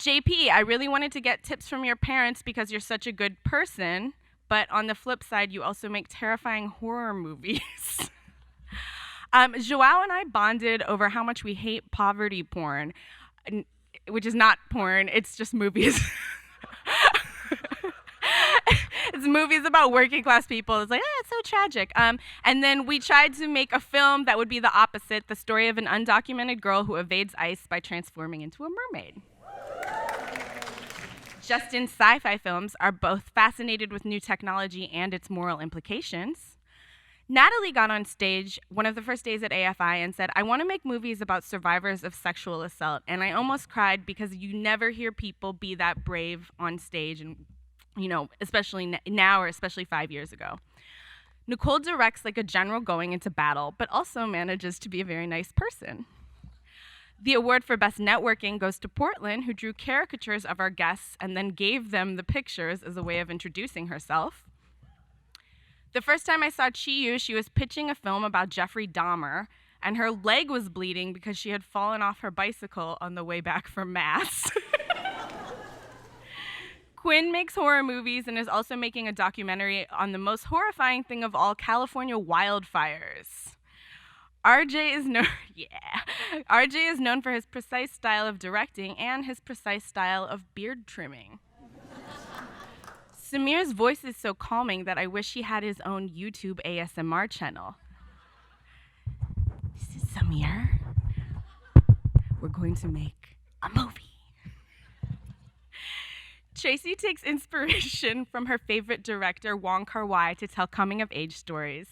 JP, I really wanted to get tips from your parents because you're such a good person, but on the flip side, you also make terrifying horror movies. Joao and I bonded over how much we hate poverty porn, which is not porn, it's just movies. It's movies about working class people. It's like, it's so tragic. And then we tried to make a film that would be the opposite, the story of an undocumented girl who evades ICE by transforming into a mermaid. Justin's sci-fi films are both fascinated with new technology and its moral implications. Natalie got on stage one of the first days at AFI and said, I want to make movies about survivors of sexual assault. And I almost cried because you never hear people be that brave on stage, and especially now or especially 5 years ago. Nicole directs like a general going into battle, but also manages to be a very nice person. The award for Best Networking goes to Portland, who drew caricatures of our guests and then gave them the pictures as a way of introducing herself. The first time I saw Chiyu, she was pitching a film about Jeffrey Dahmer, and her leg was bleeding because she had fallen off her bicycle on the way back from Mass. Quinn makes horror movies and is also making a documentary on the most horrifying thing of all, California wildfires. RJ is known for his precise style of directing and his precise style of beard trimming. Samir's voice is so calming that I wish he had his own YouTube ASMR channel. This is Samir. We're going to make a movie. Tracy takes inspiration from her favorite director, Wong Kar-wai, to tell coming-of-age stories.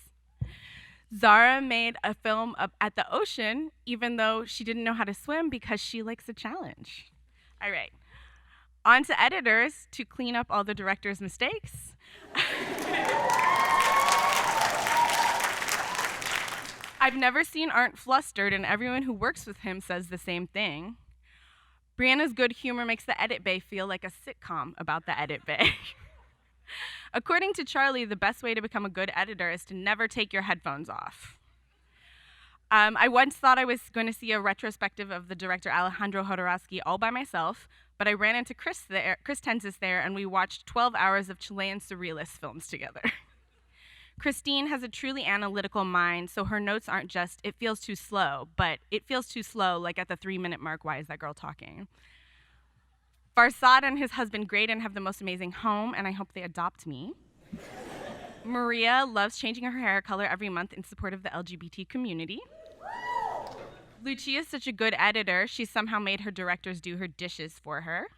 Zara made a film at the ocean, even though she didn't know how to swim because she likes a challenge. All right. On to editors to clean up all the director's mistakes. I've never seen Art flustered, and everyone who works with him says the same thing. Brianna's good humor makes the edit bay feel like a sitcom about the edit bay. According to Charlie, the best way to become a good editor is to never take your headphones off. I once thought I was going to see a retrospective of the director Alejandro Jodorowsky all by myself, but I ran into Chris Tenzis there, and we watched 12 hours of Chilean surrealist films together. Christine has a truly analytical mind, so her notes aren't just, it feels too slow, but it feels too slow, like at the 3-minute mark, why is that girl talking? Farsad and his husband Graydon have the most amazing home, and I hope they adopt me. Maria loves changing her hair color every month in support of the LGBT community. Lucia is such a good editor, she somehow made her directors do her dishes for her.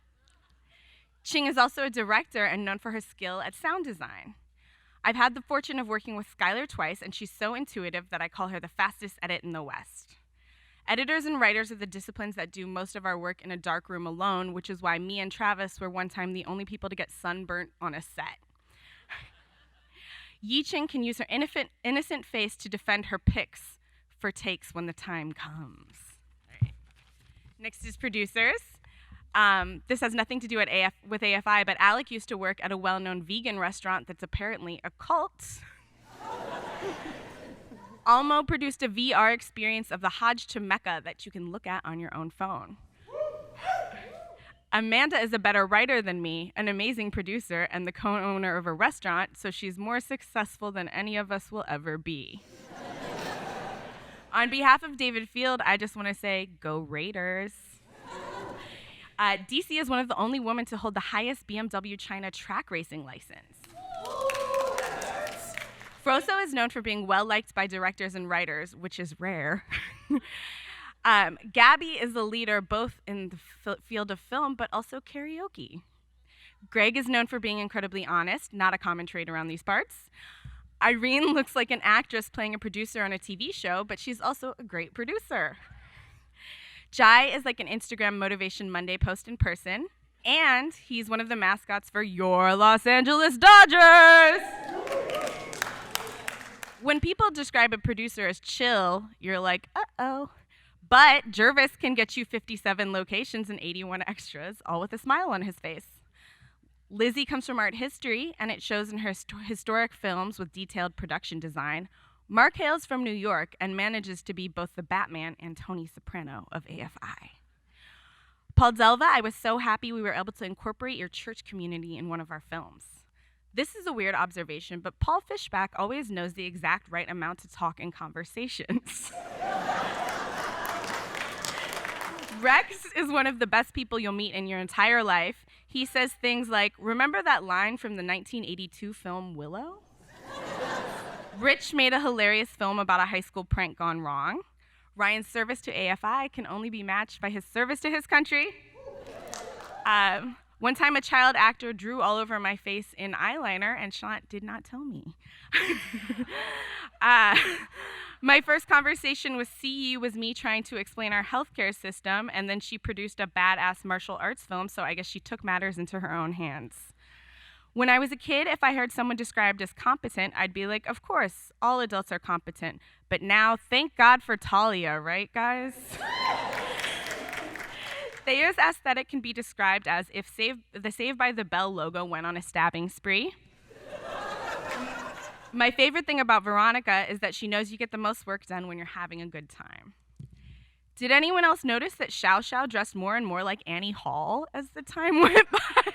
Ching is also a director and known for her skill at sound design. I've had the fortune of working with Skylar twice, and she's so intuitive that I call her the fastest edit in the West. Editors and writers are the disciplines that do most of our work in a dark room alone, which is why me and Travis were one time the only people to get sunburnt on a set. Yi Ching can use her innocent face to defend her picks for takes when the time comes. All right. Next is producers. This has nothing to do with AFI, but Alec used to work at a well-known vegan restaurant that's apparently a cult. Almo produced a VR experience of the Hajj to Mecca that you can look at on your own phone. Amanda is a better writer than me, an amazing producer, and the co-owner of a restaurant, so she's more successful than any of us will ever be. On behalf of David Field, I just want to say, go Raiders. DC is one of the only women to hold the highest BMW China track racing license. Froso is known for being well-liked by directors and writers, which is rare. Gabby is a leader both in the field of film, but also karaoke. Greg is known for being incredibly honest, not a common trait around these parts. Irene looks like an actress playing a producer on a TV show, but she's also a great producer. Jai is like an Instagram Motivation Monday post in person, and he's one of the mascots for your Los Angeles Dodgers. When people describe a producer as chill, you're like, uh-oh. But Jervis can get you 57 locations and 81 extras, all with a smile on his face. Lizzie comes from art history, and it shows in her historic films with detailed production design. Mark hails from New York and manages to be both the Batman and Tony Soprano of AFI. Paul Delva, I was so happy we were able to incorporate your church community in one of our films. This is a weird observation, but Paul Fishback always knows the exact right amount to talk in conversations. Rex is one of the best people you'll meet in your entire life. He says things like, remember that line from the 1982 film Willow? Rich made a hilarious film about a high school prank gone wrong. Ryan's service to AFI can only be matched by his service to his country. One time a child actor drew all over my face in eyeliner, and Shant did not tell me. My first conversation with CE was me trying to explain our healthcare system, and then she produced a badass martial arts film, so I guess she took matters into her own hands. When I was a kid, if I heard someone described as competent, I'd be like, of course, all adults are competent. But now, thank God for Talia, right, guys? Thayer's aesthetic can be described as if the Saved by the Bell logo went on a stabbing spree. My favorite thing about Veronica is that she knows you get the most work done when you're having a good time. Did anyone else notice that Xiao Xiao dressed more and more like Annie Hall as the time went by?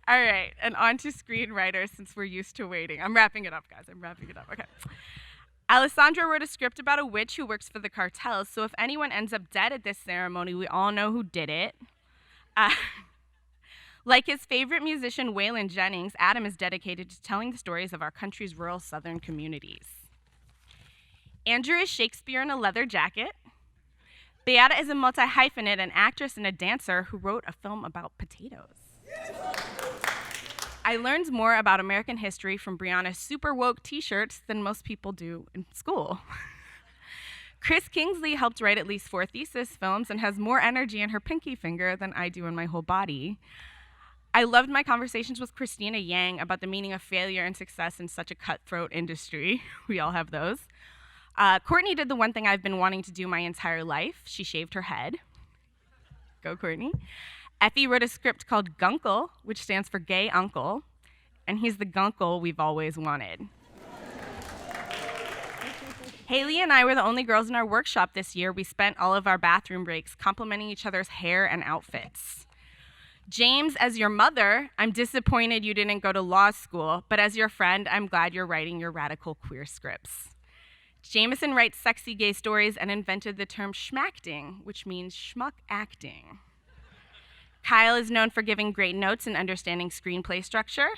All right, and on to screenwriters since we're used to waiting. I'm wrapping it up, guys. I'm wrapping it up. Okay. Alessandro wrote a script about a witch who works for the cartels, so if anyone ends up dead at this ceremony, we all know who did it. Like his favorite musician, Waylon Jennings, Adam is dedicated to telling the stories of our country's rural southern communities. Andrew is Shakespeare in a leather jacket. Beata is a multi-hyphenate, an actress and a dancer who wrote a film about potatoes. I learned more about American history from Brianna's super woke t-shirts than most people do in school. Chris Kingsley helped write at least 4 thesis films and has more energy in her pinky finger than I do in my whole body. I loved my conversations with Christina Yang about the meaning of failure and success in such a cutthroat industry. We all have those. Courtney did the one thing I've been wanting to do my entire life. She shaved her head. Go, Courtney. Effie wrote a script called Gunkle, which stands for Gay Uncle, and he's the gunkle we've always wanted. Haley and I were the only girls in our workshop this year. We spent all of our bathroom breaks complimenting each other's hair and outfits. James, as your mother, I'm disappointed you didn't go to law school, but as your friend, I'm glad you're writing your radical queer scripts. Jameson writes sexy gay stories and invented the term schmacting, which means schmuck acting. Kyle is known for giving great notes and understanding screenplay structure.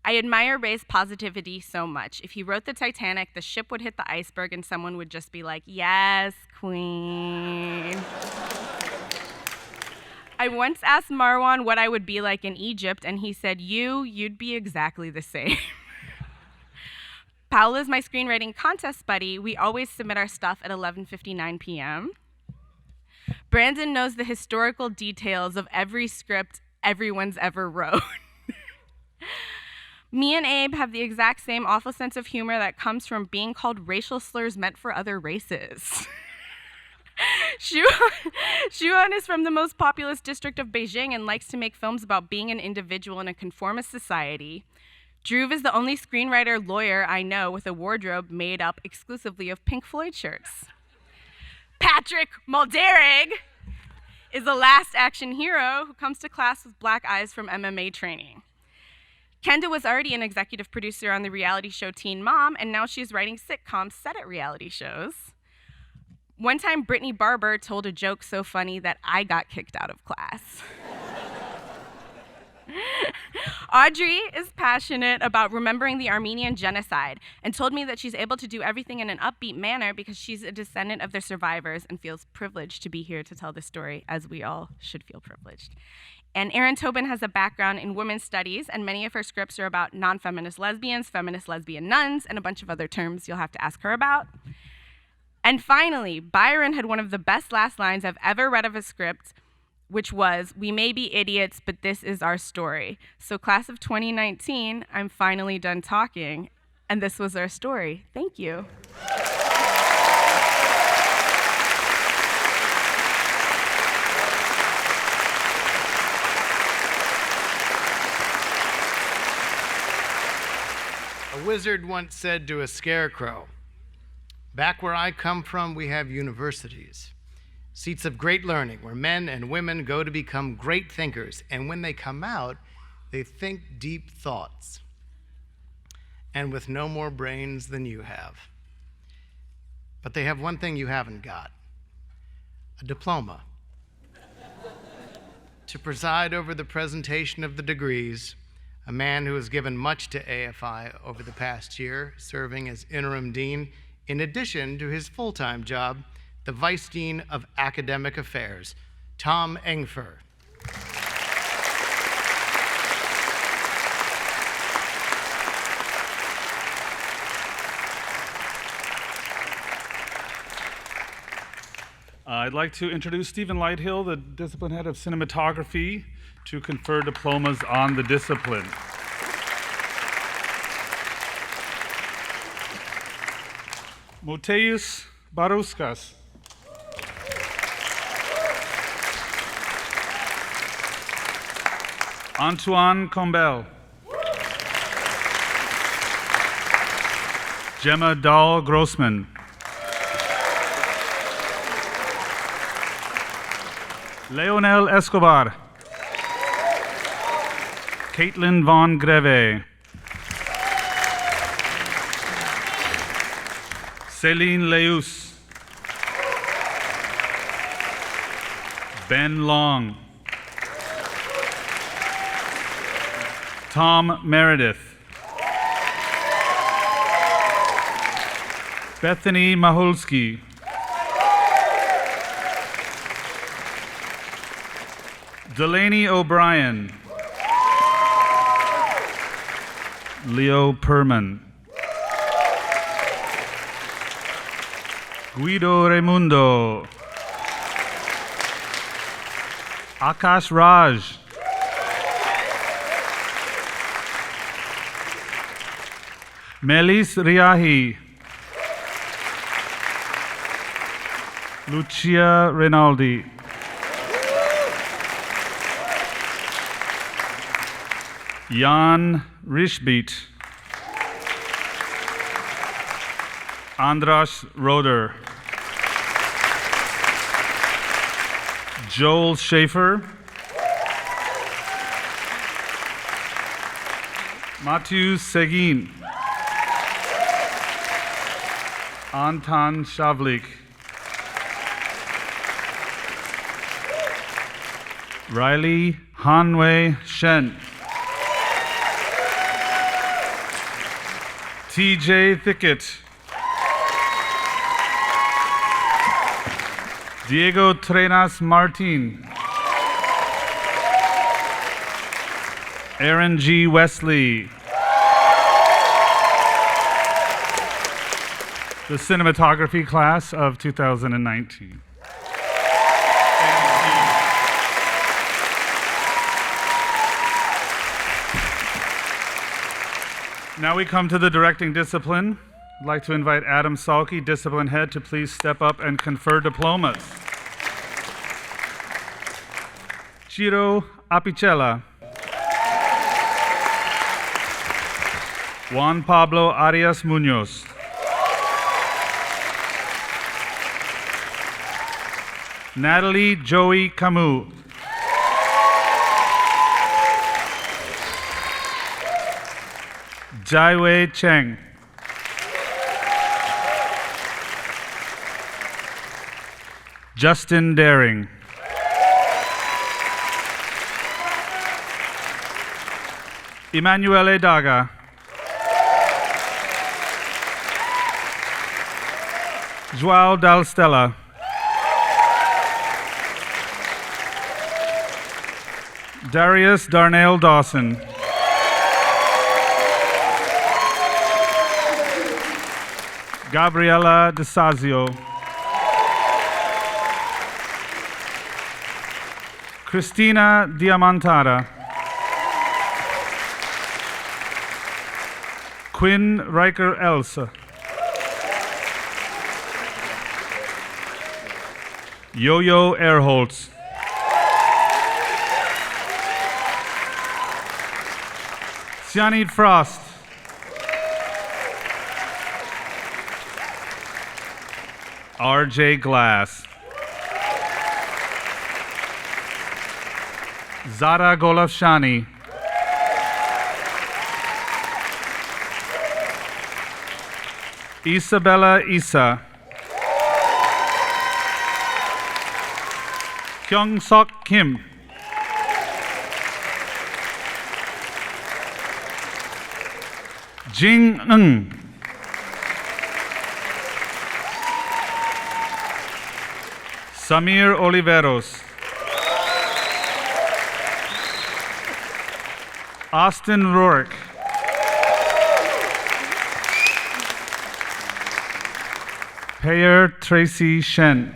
I admire Ray's positivity so much. If he wrote the Titanic, the ship would hit the iceberg and someone would just be like, yes, queen. I once asked Marwan what I would be like in Egypt, and he said, you'd be exactly the same. Paula is my screenwriting contest buddy. We always submit our stuff at 11:59 p.m. Brandon knows the historical details of every script everyone's ever wrote. Me and Abe have the exact same awful sense of humor that comes from being called racial slurs meant for other races. Shuan is from the most populous district of Beijing and likes to make films about being an individual in a conformist society. Dhruv is the only screenwriter lawyer I know with a wardrobe made up exclusively of Pink Floyd shirts. Patrick Mulderig is a last action hero who comes to class with black eyes from MMA training. Kenda was already an executive producer on the reality show Teen Mom, and now she's writing sitcoms set at reality shows. One time, Brittany Barber told a joke so funny that I got kicked out of class. Audrey is passionate about remembering the Armenian genocide and told me that she's able to do everything in an upbeat manner because she's a descendant of the survivors and feels privileged to be here to tell this story, as we all should feel privileged. And Erin Tobin has a background in women's studies, and many of her scripts are about non-feminist lesbians, feminist lesbian nuns, and a bunch of other terms you'll have to ask her about. And finally, Byron had one of the best last lines I've ever read of a script, which was, "We may be idiots, but this is our story." So class of 2019, I'm finally done talking, and this was our story. Thank you. A wizard once said to a scarecrow, "Back where I come from, we have universities, seats of great learning where men and women go to become great thinkers, and when they come out, they think deep thoughts, and with no more brains than you have. But they have one thing you haven't got, a diploma. To preside over the presentation of the degrees, a man who has given much to AFI over the past year, serving as interim dean, in addition to his full-time job, the Vice Dean of Academic Affairs, Tom Engfer. I'd like to introduce Stephen Lighthill, the discipline head of cinematography, to confer diplomas on the discipline. Moteus Barouskas. Antoine Combel. Gemma Dahl-Grossman. Leonel Escobar. Caitlin Von Greve. Céline Leus. Ben Long. Tom Meredith. Bethany Mahulski. Delaney O'Brien. Leo Perman. Guido Raimundo. Akash Raj. Melis Riahi. Lucia Rinaldi. Jan Rishbeat. Andras Roder. Joel Schaefer. Matthew Seguin. Anton Shavlik. Riley Hanwei Shen. TJ Thicket. Diego Trenas Martin. Aaron G. Wesley. The cinematography class of 2019. Now we come to the directing discipline. I'd like to invite Adam Salke, discipline head, to please step up and confer diplomas. Ciro Apicella. Juan Pablo Arias Munoz. Natalie Joey Camus. Jaiwei Cheng. Justin Daring. Emanuele Daga. João Dal Stella. Darius Darnell Dawson. Gabriela DeSazio. Christina Diamantara. Quinn Riker Elsa. Yo-Yo Erholtz. Sianid Frost. R.J. Glass. Zara Golafshani. Isabella Isa. Kyung Sok Kim. Jing Ng. Samir Oliveros. Austin Rourke. Payer Tracy Shen.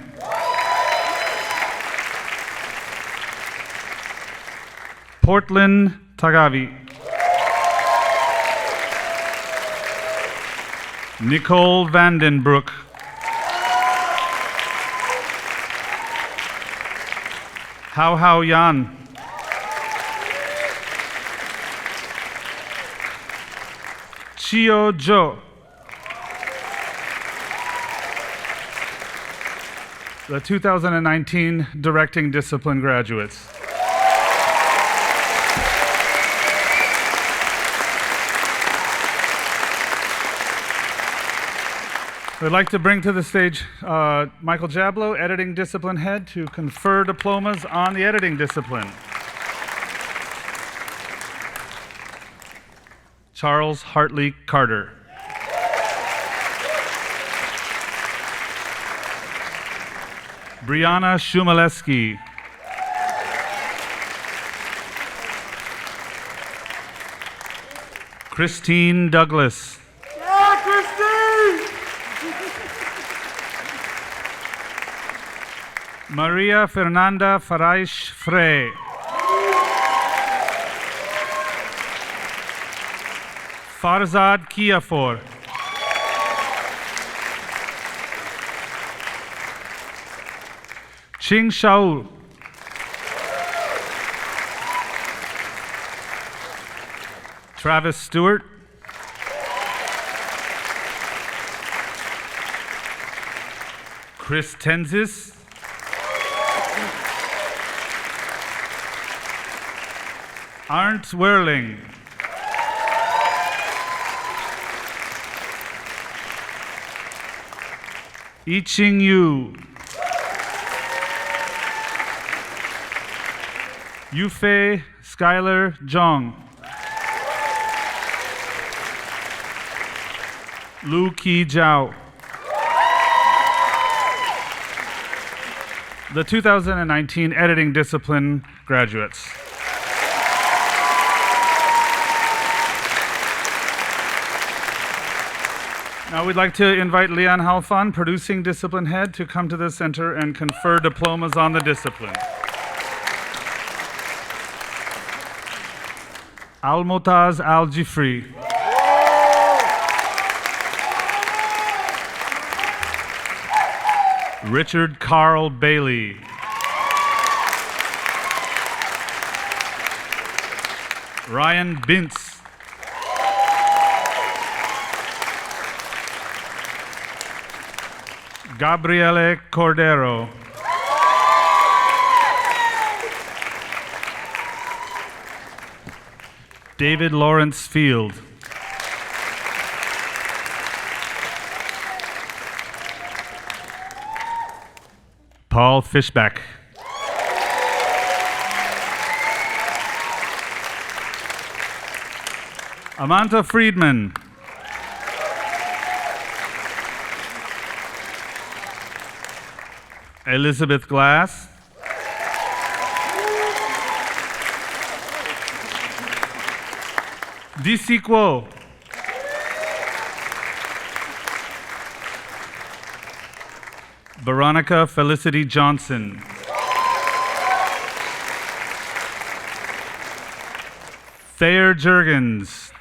Portland Tagavi. Nicole Vandenbroek. Hao Yan. Chio Jo. The 2019 Directing Discipline graduates. I'd like to bring to the stage Michael Jablow, Editing Discipline Head, to confer diplomas on the editing discipline. Charles Hartley Carter. Brianna Shumaleski. Christine Douglas. Maria Fernanda Faraish Frey. Farzad Kiafor. Ching Shaul. Travis Stewart. Chris Tenzis. Arndt Werling. Yiching Yu. Yufei Skylar Zhang. Lu Qi Zhao. The 2019 editing discipline graduates. Now we'd like to invite Lian Halfan, producing discipline head, to come to the center and confer diplomas on the discipline. Al-Motaz Al-Jifri. Richard Carl Bailey. Ryan Bintz. Gabriele Cordero. David Lawrence Field. Paul Fishback. Amanta Friedman. Elizabeth Glass. DC Quo. Veronica Felicity Johnson. Thayer Jurgens.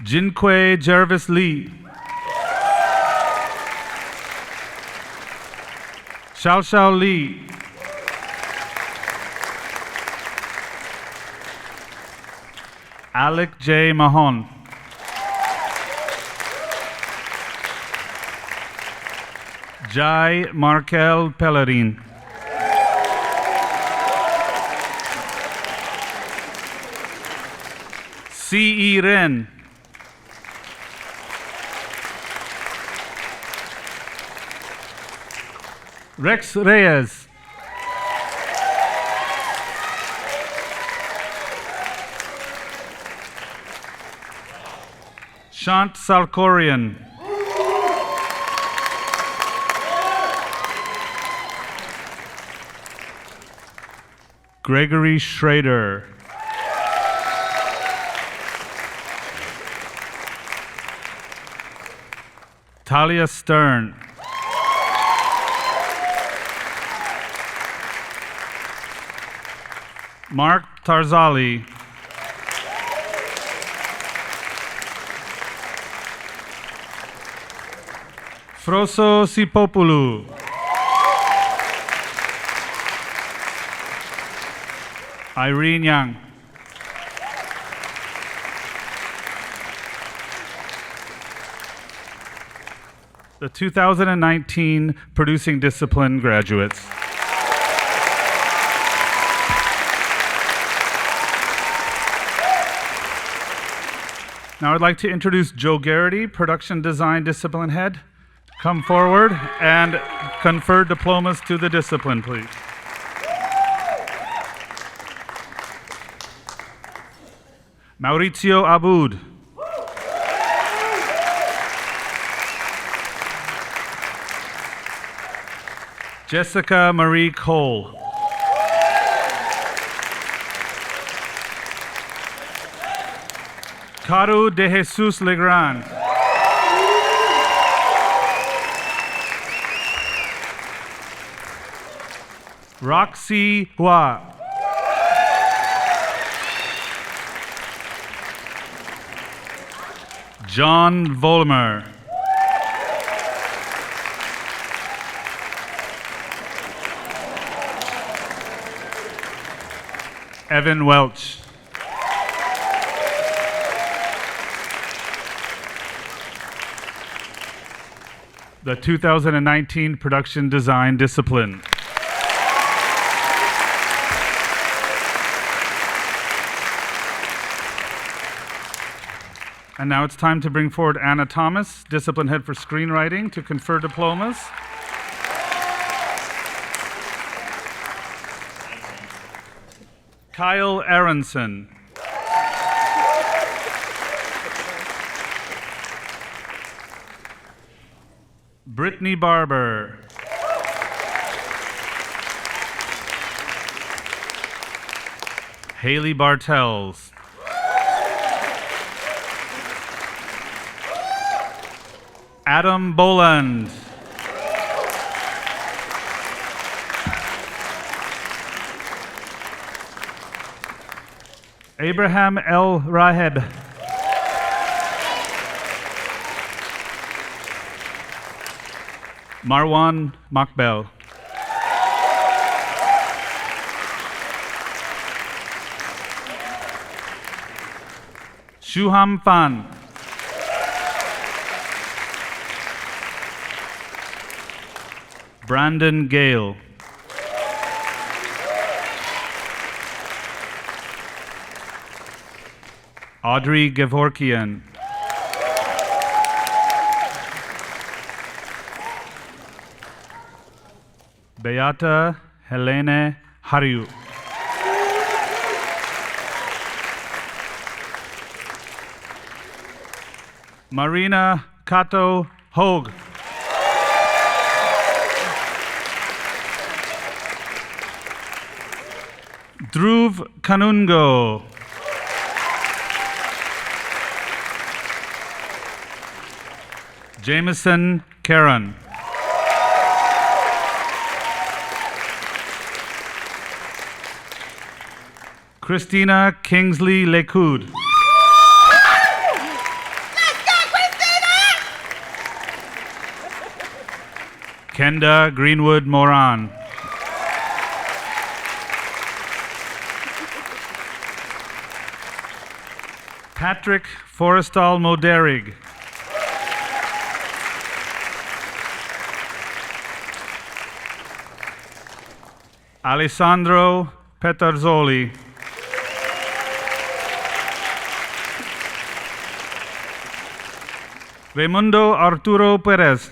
Jinquei Jervis Lee. Xiao Li. Alec J. Mahon. Jai Markel Pellerin. C.E. Ren. Rex Reyes. Shant Sarkorian. Gregory Schrader. Talia Stern. Mark Tarzali. Froso Sipopoulou. Irene Yang. The 2019 Producing Discipline graduates. Now I'd like to introduce Joe Garrity, Production Design Discipline Head. Come forward and confer diplomas to the discipline, please. Maurizio Abud. Jessica Marie Cole. Caro de Jesus Legrand. Roxy Hua. John Volmer. Evan Welch. The 2019 Production Design discipline. And now it's time to bring forward Anna Thomas, discipline head for screenwriting, to confer diplomas. Kyle Aronson. Brittany Barber. Haley Bartels. Adam Boland. Abraham L. Raheb. Marwan Makbel. Shuham Fan. Brandon Gale. Audrey Gevorkian. Beata Helene Hariu. Marina Kato Hogue. Dhruv Kanungo. Jameson Karen. Christina Kingsley Lecoud. Kenda Greenwood Moran. Patrick Forrestal Moderig. Alessandro Petarzoli. Raimundo Arturo Perez.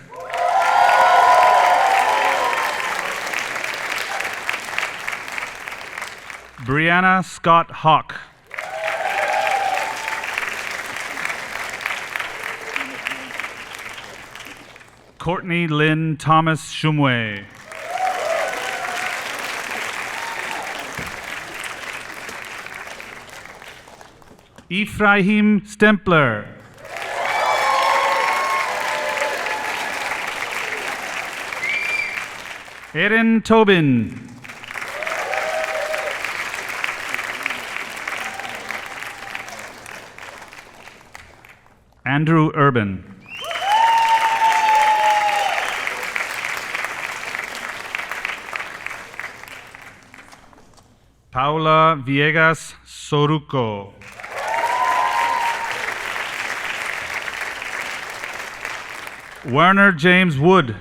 Brianna Scott Hawk. Courtney Lynn Thomas Shumway. Ephraim Stempler. Erin Tobin. Andrew Urban. Paula Villegas Soruco. Werner James Wood.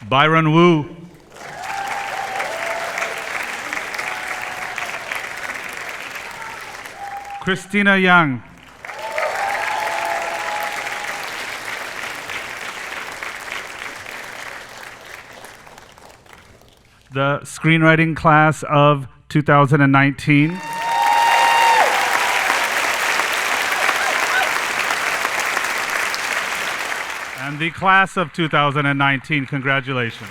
Byron Wu. Christina Young. The screenwriting class of 2019. And the class of 2019, congratulations.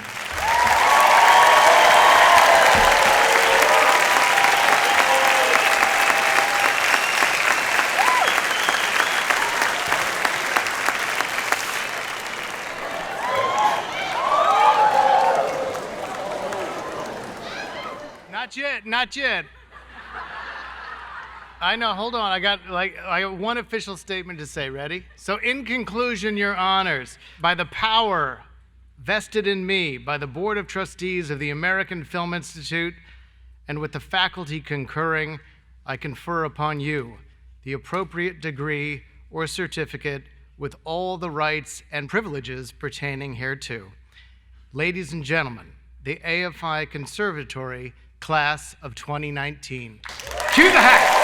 Not yet, not yet. I know, hold on. I got one official statement to say. Ready? So, in conclusion, Your Honors, by the power vested in me by the Board of Trustees of the American Film Institute and with the faculty concurring, I confer upon you the appropriate degree or certificate with all the rights and privileges pertaining hereto. Ladies and gentlemen, the AFI Conservatory Class of 2019. Cue the hat!